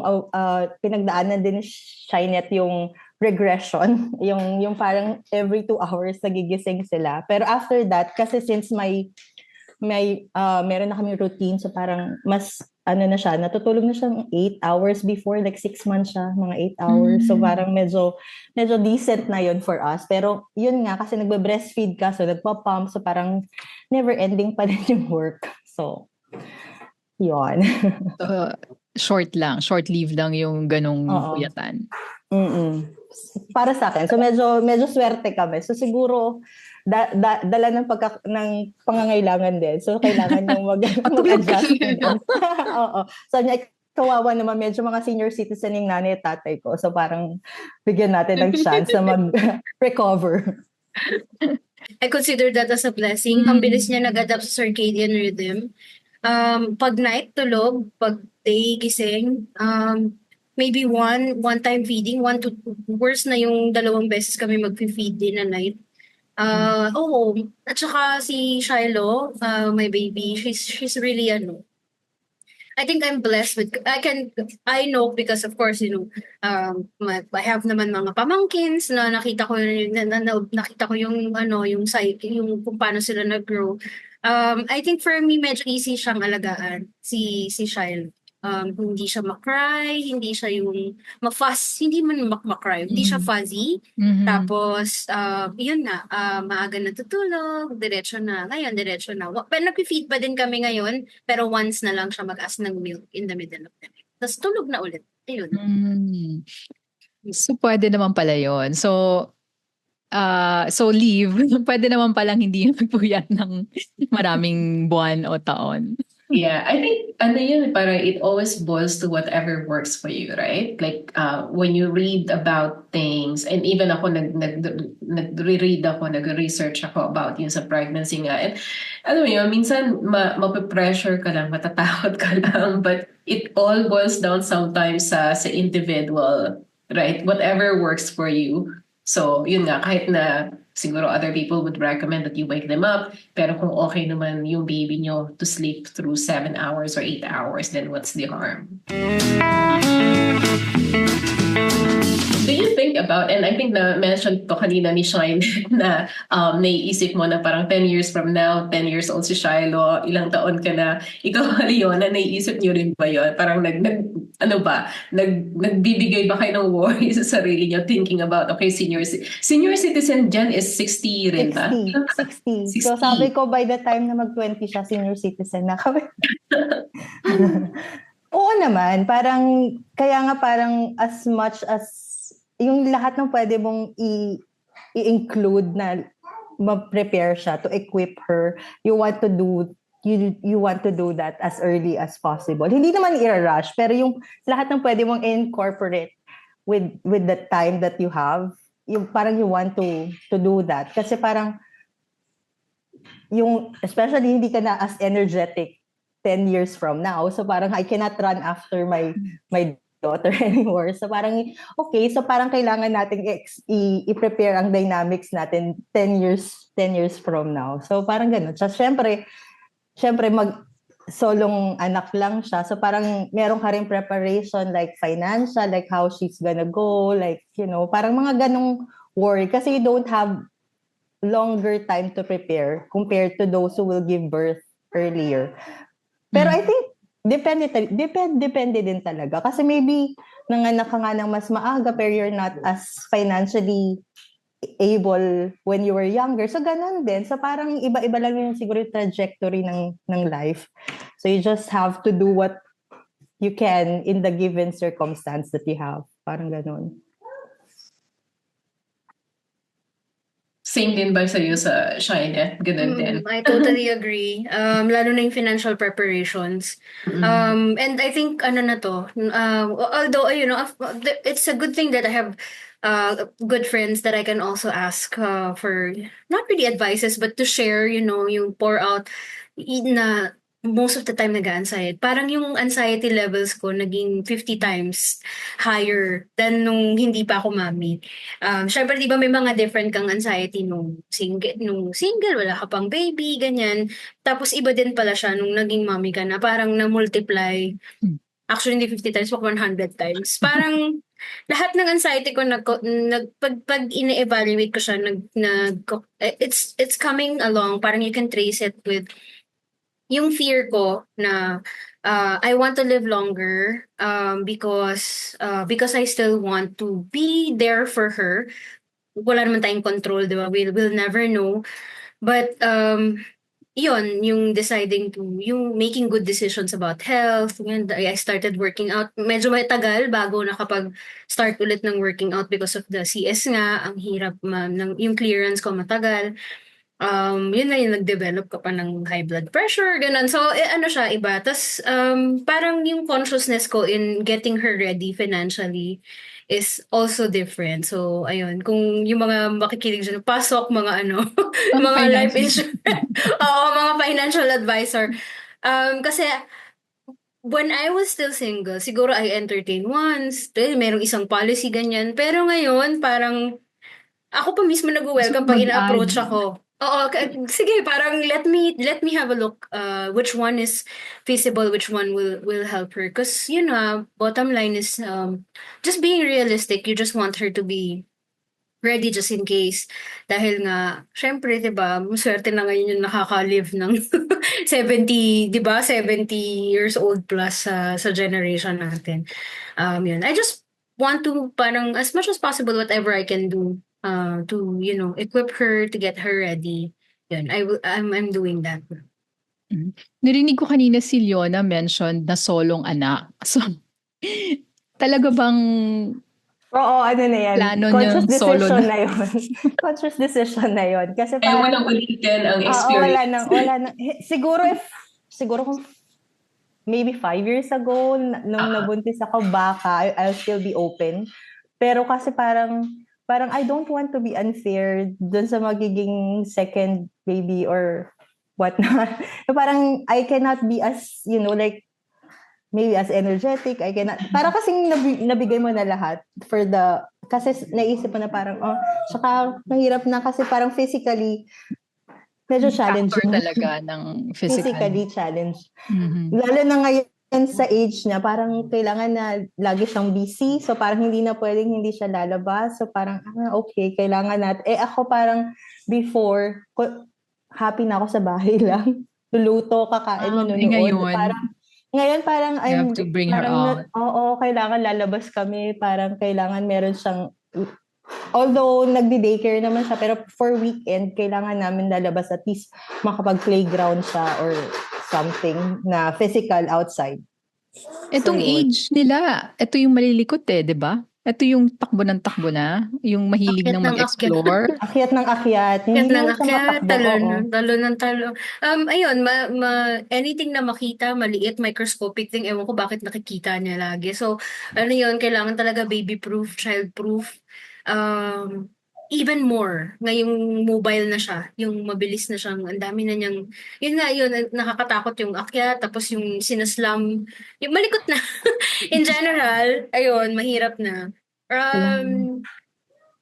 pinagdaanan din ni Shineth yung regression, yung parang every 2 hours nagigising sila. Pero after that, kasi since meron na kami routine, so parang mas na siya, natutulog na siya 8 hours before, like 6 months siya, mga 8 hours. So parang medyo decent na yun for us. Pero yun nga, kasi nagbe-breastfeed ka, so nagpa-pump, so parang never ending pa din yung work. So, yun. Short leave lang yung ganong puyatan. Para sa akin. So medyo swerte kami. So siguro dala ng pangangailangan din. So kailangan yung mag-adjust. Oo. So kawawa naman, medyo mga senior citizen yung nanay at tatay ko. So parang bigyan natin ng chance na mag-recover. I consider that as a blessing. Ang bilis niya nag-adapt sa circadian rhythm. Pag night tulog, pag day gising, maybe one time feeding, 1 to 2, worse na yung 2 beses kami mag-feed in a night. Oo. At saka si Shiloh, my baby, she's really I think I'm blessed with I know because of course I have naman mga pamangkins na nakita ko nakita ko yung yung kung paano sila nag-grow. I think for me medyo easy siyang alagaan si Shiloh. Hindi siya ma-cry, hindi siya yung ma-fuss, hindi man ma-cry, hindi siya fuzzy. Tapos, yun na, maaga natutulog, diretso na. Ngayon, diretso na. Pero nag-feed pa din kami ngayon, pero once na lang siya mag-ask ng milk in the middle of the night. Tapos tulog na ulit. Ayun. So, pwede naman pala yun. So leave. Pwede naman palang hindi magpuyat ng maraming buwan o taon. Yeah, I think parang it always boils to whatever works for you, right? Like when you read about things, and even ako nagre-read ako, nagre-research ako about yun sa pregnancy nga. And alam mo yun, minsan mape-pressure ka lang, matatakot ka lang, but it all boils down sometimes sa individual, right? Whatever works for you. So, yun nga, kahit na siguro other people would recommend that you wake them up, pero kung okay naman yung baby nyo to sleep through 7 hours or 8 hours, then what's the harm? Do you think about, and I think na-mention to kanina ni Shine na naiisip mo na parang 10 years from now, 10 years old si Shiloh, ilang taon ka na, ikaw, Leona, naiisip niyo rin ba yun? Parang nagbibigay ba kayo ng worry sa sarili niyo thinking about, okay, senior citizen dyan is 60 rin ba? 60. So sabi ko by the time na mag-20 siya, senior citizen na kami. Oo naman, parang, kaya nga parang as much as yung lahat ng pwede mong i-include na ma-prepare siya to equip her, you want to do that as early as possible. Hindi naman i-rush, pero yung lahat ng pwede mong incorporate with the time that you have, yung parang you want to do that. Kasi parang yung especially hindi ka na as energetic 10 years from now. So parang I cannot run after my daughter anymore. So parang okay, so parang kailangan nating i-prepare ang dynamics natin 10 years from now. So parang gano'n. So syempre solong anak lang siya. So parang meron ka rin preparation like financial, like how she's gonna go, like parang mga ganong worry kasi you don't have longer time to prepare compared to those who will give birth earlier. Pero I think depende din talaga. Kasi maybe nanganak ka nga ng mas maaga pero you're not as financially able when you were younger. So ganun din. So parang iba-iba lang yung siguro yung trajectory ng life. So you just have to do what you can in the given circumstance that you have. Parang ganun. Same din ba sa'yo sa Shineth? Ganun din. I totally agree. Lalo na yung financial preparations. And I think, although, it's a good thing that I have good friends that I can also ask for, not really advices, but to share, yung pour out na most of the time nag-anxiety. Parang yung anxiety levels ko naging 50 times higher than nung hindi pa ako mami. Syempre, di ba may mga different kang anxiety nung single, wala ka pang baby, ganyan. Tapos iba din pala siya nung naging mami ka na, parang na-multiply. Actually, hindi 50 times, but 100 times. Parang lahat ng anxiety ko, pag ine-evaluate ko siya, it's coming along. Parang you can trace it with yung fear ko na I want to live longer because I still want to be there for her. Wala naman tayong control, di ba? We'll never know. But yun, yung making good decisions about health. And I started working out. Medyo may tagal bago nakapag-start ulit ng working out because of the CS nga. Ang hirap, yung clearance ko matagal. Yun na yung nag-develop ka pa ng high blood pressure, ganun. So, siya, iba. Tapos, parang yung consciousness ko in getting her ready financially is also different. So, ayun. Kung yung mga makikinig dyan, pasok, mga mga life insurance. Oo, mga financial advisor. Kasi, when I was still single, siguro I entertained once. Merong isang policy, ganyan. Pero ngayon, parang Ako pa mismo Gusto nag-welcome ko pag mag-add. ina-approach ako. Oo, sige, parang let me have a look which one is feasible, which one will help her. Because, bottom line is just being realistic. You just want her to be ready just in case. Dahil nga, syempre, 'di ba, maswerte na ngayon yung nakaka-live ng 70, 'di ba? 70 years old plus sa generation natin. Yun. I just want to parang as much as possible whatever I can do to, equip her to get her ready. Yun. I'm doing that. Mhm. Narinig ko kanina si Leona mentioned na solong anak. So, talaga bang Oo, ano na yan. plano Conscious niyang solo decision na? na yun. Conscious decision na yun. Kasi Ayaw mo parang, nang ulitin ang wala experience. nang, siguro kung maybe 5 years ago, nung nabuntis ako, baka, I'll still be open. Pero kasi parang I don't want to be unfair dun sa magiging second baby or whatnot. Parang I cannot be as, like, maybe as energetic, I cannot. Para kasing nabigay mo na lahat kasi naisip mo na parang, saka mahirap na kasi parang physically, medyo Factor challenging. talaga ng physical. Physically challenged. Mhm. Lalo na ngayon sa age niya, parang kailangan na lagi siyang busy. So parang hindi na pwedeng hindi siya lalabas. So parang, okay, kailangan natin. Ako parang before, happy na ako sa bahay lang. Luluto, kakain, manonood. Ngayon parang You have to bring her out. oo, kailangan lalabas kami, parang kailangan meron siyang, although nagdi-daycare naman siya, pero for weekend kailangan namin lalabas at least makapag-playground siya or something na physical outside. Itong age nila, ito yung malilikot 'di ba? Ito yung takbo ng takbo na, yung mahilig Akyat ng ng mag-explore. Akyat ng akyat. Hindi lang siya matakbo. talo ng talo. Ayun, anything na makita, maliit, microscopic thing, ewan ko bakit nakikita niya lagi. So, yun, kailangan talaga baby-proof, child-proof. Even more, ngayong mobile na siya, yung mabilis na siyang, ang dami na niyang, yun, nakakatakot yung akyat, tapos yung sinaslam, yung malikot na. In general, ayun, mahirap na.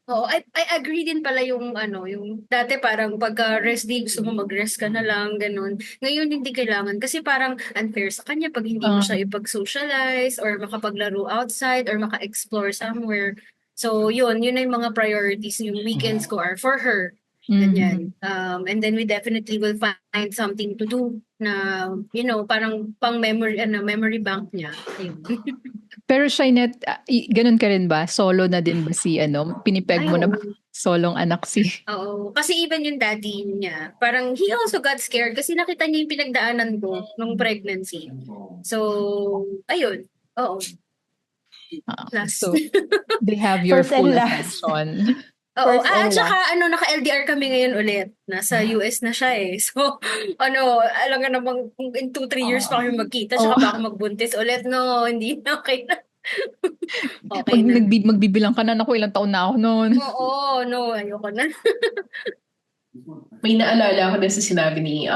Oo, I agree din pala yung yung dati parang pagka-rest day gusto mo mag-rest ka na lang, ganun. Ngayon hindi kailangan kasi parang unfair sa kanya pag hindi mo siya ipag-socialize or makapaglaro outside or maka-explore somewhere. So yun na yung mga priorities. Yung weekends ko are for her. Ganyan. And then we definitely will find something to do na, parang pang memory bank niya. Ayun. Pero Shineth, ganun ka rin ba? Solo na din ba si pinipeg mo na ba? Solong anak si... Oo. Kasi even yung daddy niya, parang he also got scared kasi nakita niya yung pinagdaanan ko nung pregnancy. So, ayun. Oo. Last. So, they have your First full and last. attention. Oo. First and Tsaka naka-LDR kami ngayon ulit. Nasa US na siya eh. So, alam nga namang kung in 2-3 years pa kami magkita, tsaka pa ako magbuntis ulit. No, hindi na okay na. Okay na. Magbibilang ka na, naku, ilang taon na ako noon. Oo, no, ayoko na. May naalala ako din sa sinabi ni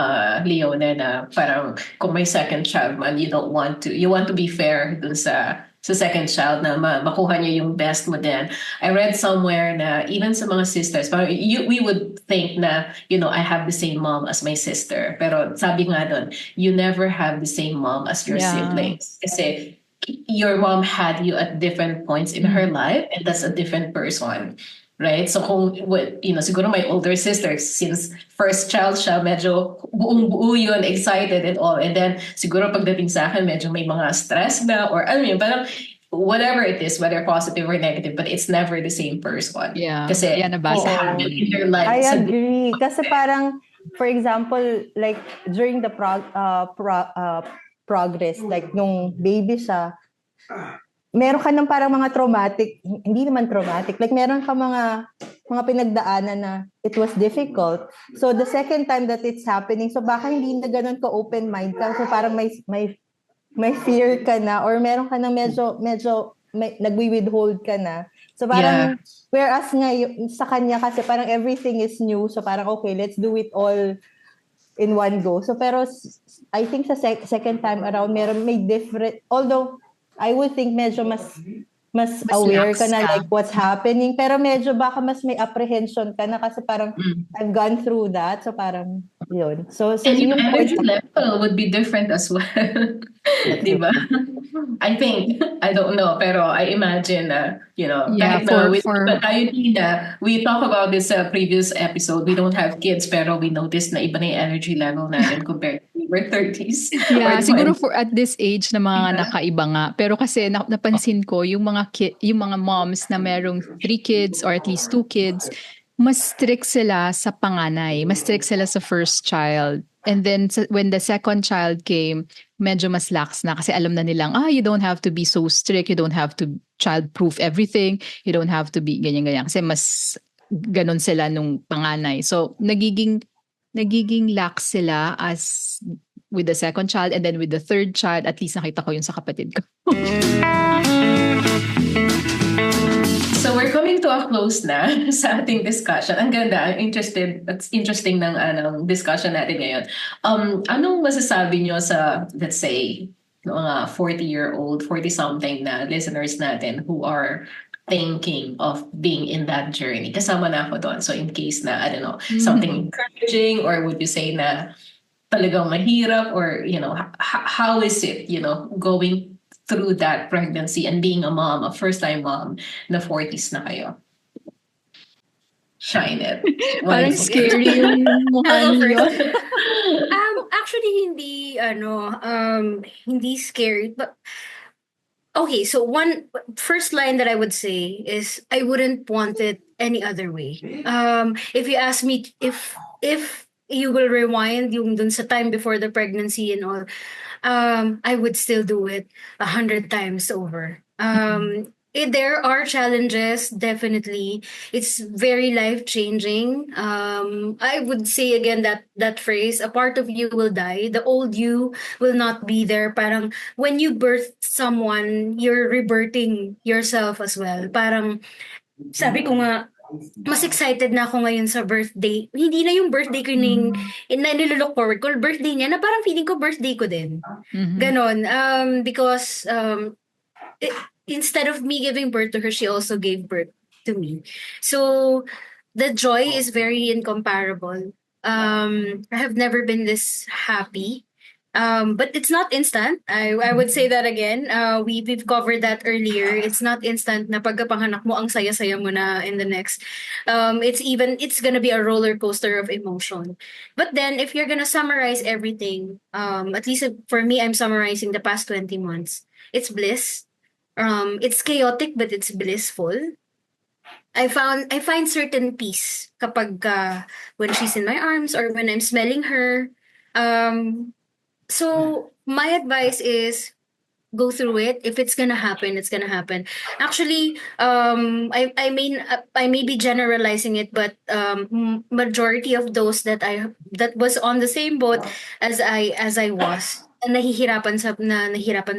Leona na parang kung may second child man, you want to be fair dun sa second child na makuha niya yung best mo din. I read somewhere na even sa mga sisters, parang we would think na, I have the same mom as my sister. Pero sabi nga dun, you never have the same mom as your siblings. Kasi your mom had you at different points in her life and that's a different person. Right? So kung, siguro my older sister, since first child siya, medyo buong-buo yun, excited and all. And then, siguro pagdating sa akin, medyo may mga stress na, or parang whatever it is, whether positive or negative, but it's never the same person. Yeah. Kasi it's happening in their life. I agree. Kasi parang, for example, like during the progress, like nung baby siya, meron ka ng parang mga traumatic, hindi naman traumatic, like meron ka mga pinagdaanan na it was difficult. So the second time that it's happening, so baka hindi na ganun ka open mind ka, so parang may fear ka na or meron ka ng medyo nagwi-withhold ka na. So parang whereas ngayon sa kanya kasi parang everything is new, so parang okay, let's do it all in one go. So pero I think sa second time around may different, although I would think medyo mas mas Mas aware lax ka na ka. like what's happening. Pero medyo baka mas may apprehension ka na kasi parang I've gone through that. So parang yun. So And your yung point energy level would be different as well. Di ba? I think, I don't know, pero I imagine na, Yeah, kahit na for tayo Tina, we talk about this previous episode, we don't have kids, pero we noticed na iba na yung energy level natin compared to we were 30s or yeah, siguro 20s. for at this age na mga Diba? nakaiba nga. Pero kasi napansin ko yung mga moms na merong 3 kids or at least 2 kids, mas strict sila sa panganay, mas strict sila sa first child. And then when the second child came, medyo mas lax na kasi alam na nilang, you don't have to be so strict, you don't have to child-proof everything, you don't have to be ganyan-ganyan. Kasi mas ganon sila nung panganay. So, nagiging lax sila as with the second child, and then with the third child, at least nakita ko yun sa kapatid ko. So we're coming to a close na sa ating discussion. Ang ganda, it's interesting ng discussion natin ngayon. Anong masasabi nyo sa, let's say, mga 40-year-old, 40-something na listeners natin who are thinking of being in that journey? Kasama na ako doon. So in case na, I don't know, something encouraging, or would you say na talagang mahirap, or, how is it, going through that pregnancy and being a mom, a first-time mom, na 40s na kayo? Shineth. Parang scary yung mukha niyo. Actually, hindi scary. But okay, so one first line that I would say is I wouldn't want it any other way. If you ask me if you will rewind yung dun sa time before the pregnancy and all, I would still do it 100 times over. There are challenges, definitely. It's very life-changing. I would say again that phrase, a part of you will die, the old you will not be there. Parang when you birth someone, you're rebirthing yourself as well. Parang sabi ko nga, mas excited na ako ngayon sa birthday. Hindi na yung birthday ko na nilook forward ko. Birthday niya na parang feeling ko birthday ko din. Ganon. Because instead of me giving birth to her, she also gave birth to me. So the joy is very incomparable. I have never been this happy. But it's not instant. I would say that again. We've covered that earlier. It's not instant na pagkapanganak mo ang saya-saya mo na in the next. It's gonna be a roller coaster of emotion. But then if you're gonna summarize everything, at least for me, I'm summarizing the past 20 months. It's bliss. It's chaotic, but it's blissful. I find certain peace kapag when she's in my arms or when I'm smelling her. So my advice is go through it. If it's gonna happen, it's gonna happen. Actually, I mean I may be generalizing it, but majority of those that was on the same boat as I was, nahihirapan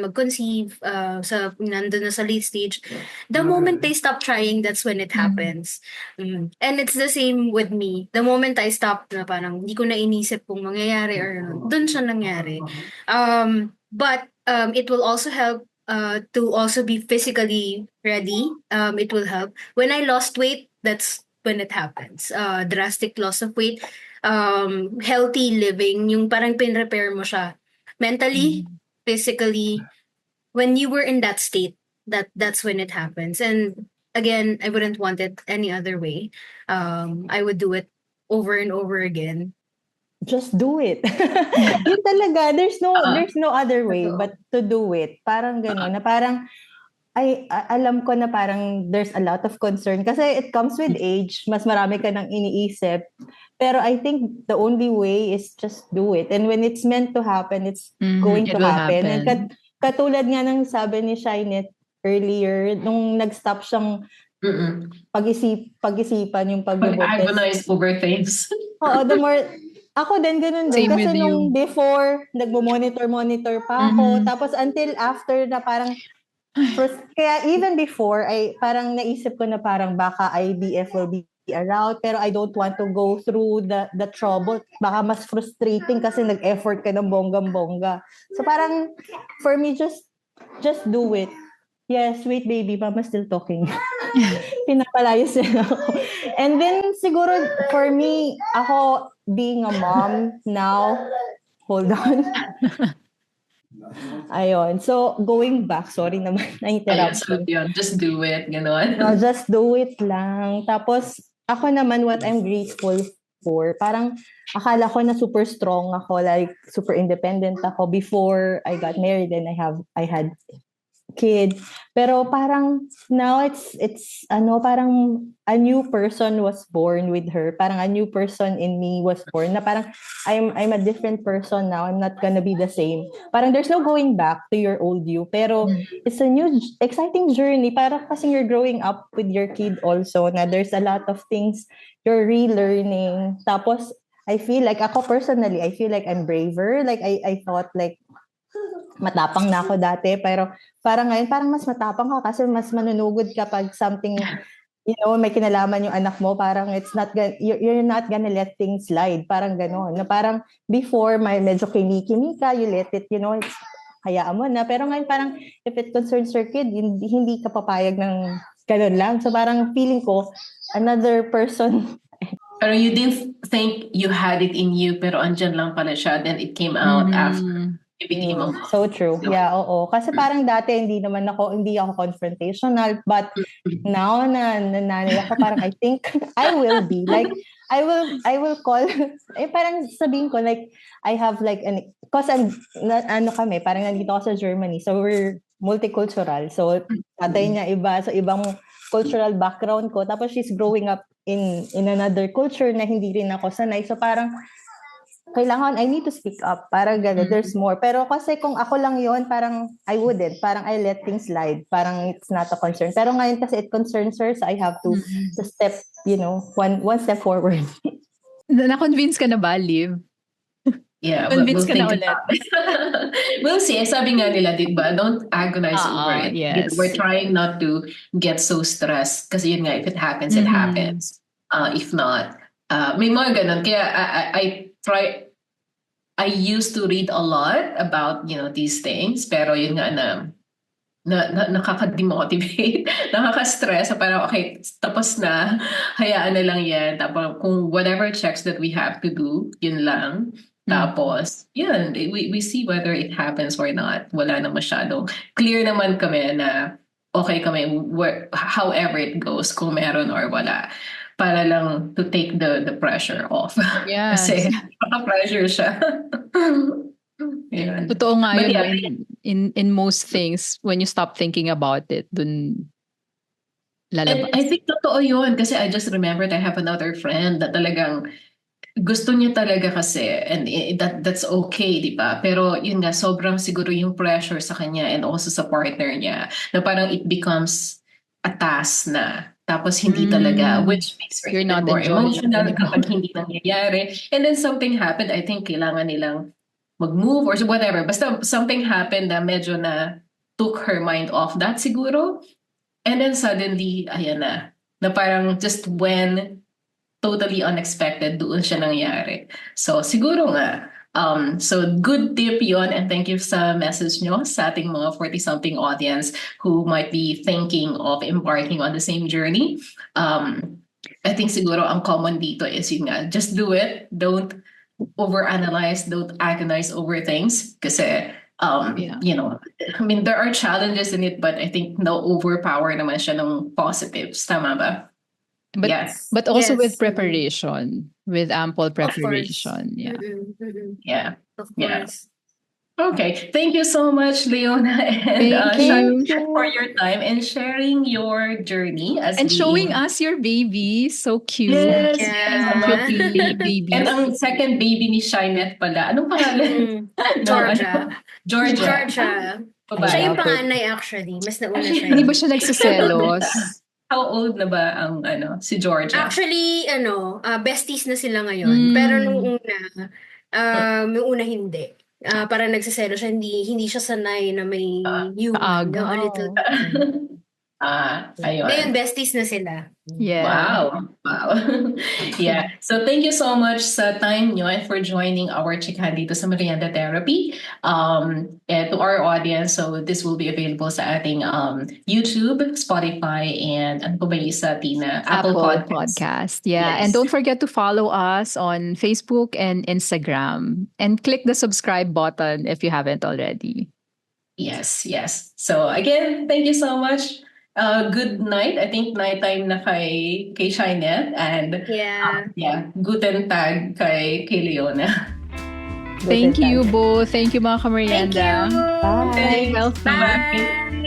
mag-conceive, nandun na sa late stage. The moment they stop trying, that's when it happens. And it's the same with me. The moment I stop na parang hindi ko na inisip kung mangyayari or dun siya nangyari. But it will also help to also be physically ready. It will help. When I lost weight, that's when it happens. Drastic loss of weight. Healthy living, yung parang pin-repair mo siya. Mentally, physically, when you were in that state, that's when it happens. And again, I wouldn't want it any other way. I would do it over and over again. Just do it. Yun talaga. There's no other way but to do it. Parang gano'n. Na parang, alam ko na parang there's a lot of concern. Kasi it comes with age. Mas marami ka nang iniisip. Pero I think the only way is just do it. And when it's meant to happen, it's going to happen. And katulad nga ng sabi ni Shineth earlier, nung nag-stop siyang pag-isipan yung pagbubuntis. Pag-agonize over things. Oo, the more... Ako din, ganun din. Same Kasi with nung you. before, nagmo-monitor pa ako. Tapos until after na parang... kaya even before, parang naisip ko na parang baka IVF will be a route, pero I don't want to go through the trouble. Baka mas frustrating kasi nag-effort ka ng bonggang-bongga. So parang, for me, just do it. yes, wait baby, mama still talking. Pinapalayas nila ako. And then siguro for me, ako being a mom now, hold on. Ayun. So, going back, sorry naman, Ayun, so na-interrupt. yun, just do it, gano'n. No, just do it lang. Tapos, ako naman, what I'm grateful for, parang akala ko na super strong ako, like super independent ako before I got married and I had kid. Pero parang now it's parang a new person was born with her. Parang a new person in me was born. Na parang I'm a different person now. I'm not gonna be the same. Parang there's no going back to your old you. Pero it's a new exciting journey. Parang kasi you're growing up with your kid also. Na there's a lot of things you're relearning. Tapos I feel like ako personally, I feel like I'm braver. Like I thought like matapang na ako dati, pero parang ngayon, parang mas matapang ka kasi mas manunugod kapag something, may kinalaman yung anak mo, parang you're not gonna let things slide, parang gano'n. Na parang before, may medyo kimika, you let it, it's, hayaan mo na. Pero ngayon parang, if it concerns your kid, hindi ka papayag ng gano'n lang. So parang feeling ko, another person. Pero you didn't think you had it in you, pero andyan lang pala siya, then it came out after you became a mom. So true. Yeah, oo. Kasi parang dati hindi ako confrontational, but now na nanay ako, parang I think I will be like I will call parang sabihin ko like I have like because kami, parang nandito ako sa Germany, so we're multicultural. So tatay niya iba, so ibang cultural background ko, tapos she's growing up in another culture na hindi rin ako sanay. So parang kailangan, I need to speak up. Parang gano'n, there's more. Pero kasi kung ako lang yon, parang I wouldn't. Parang I let things slide. Parang it's not a concern. Pero ngayon kasi it concerns her, so I have to step, one step forward. Na-convince ka na ba, Liv? Yeah, Convince we'll ka na think ulit. about it. We'll see. Sabi nga nila, diba, don't agonize over it. Yes. We're trying not to get so stressed. Kasi yun nga, if it happens, it happens. If not, may mga ganun. Kaya I used to read a lot about, these things. Pero yun nga nakaka-demotivate, nakaka-stress. Parang, okay, tapos na, hayaan na lang yan. Tapos, kung whatever checks that we have to do, yun lang. Tapos, yun, we see whether it happens or not. Wala na masyado. Clear naman kami na okay kami however it goes, kung meron or wala. Para lang to take the pressure off. Yes. Kasi pressure siya. Yeah. Totoo nga But yun, yeah, in most things, when you stop thinking about it, dun lalabas. And I think totoo yun kasi I just remembered I have another friend that talagang gusto niya talaga kasi and that's okay, di ba? Pero yun nga, sobrang siguro yung pressure sa kanya and also sa partner niya na parang it becomes a task na. Tapos hindi talaga, which makes her You're even not more enjoying emotional it kapag hindi nangyayari. And then something happened, I think kailangan nilang mag-move or whatever. Basta something happened na medyo na took her mind off that siguro. And then suddenly, ayan na parang just when totally unexpected, doon siya nangyari. So siguro nga, so good tip yon, and thank you sa message nyo sa ating mga 40-something audience who might be thinking of embarking on the same journey. I think siguro ang common dito is yun nga, just do it. Don't overanalyze, don't agonize over things. Kasi, I mean, there are challenges in it, but I think no overpower naman siya ng positives. Tama ba? But, yes. But also Yes. with preparation, with ample preparation. Of course. Yeah. Of Yeah. course. Okay. Thank you so much, Leona and Thank you. for your time and sharing your journey as And being... showing us your baby. So cute. Yes, Yeah. yes. Babies. And ang second baby ni Shineth pala. Anong pangalan? Georgia. Georgia. Babae. Siya yung panganay actually. Mas nauna siya. Hindi ba siya nagsiselos? How old na ba ang si Georgia? Actually, besties na sila ngayon. Pero nung una hindi. Parang nagsaselo siya, hindi siya sanay na may human. Aga. A little. Ayun. Ngayon, besties na sila. Yeah. Wow. Yeah. So thank you so much sa time nyo and for joining our chikahan dito sa Meryenda Therapy. And to our audience, so this will be available sa ating YouTube, Spotify, and ano pa ba yung isa, Tina? Apple Podcasts. Yeah. Yes. And don't forget to follow us on Facebook and Instagram. And click the subscribe button if you haven't already. Yes. So again, thank you so much. Good night. I think nighttime na kay Shineth and guten tag kay Leona. Thank you both. Thank you mga ka-Meryenda. Thank you. Bye. Stay healthy. Bye.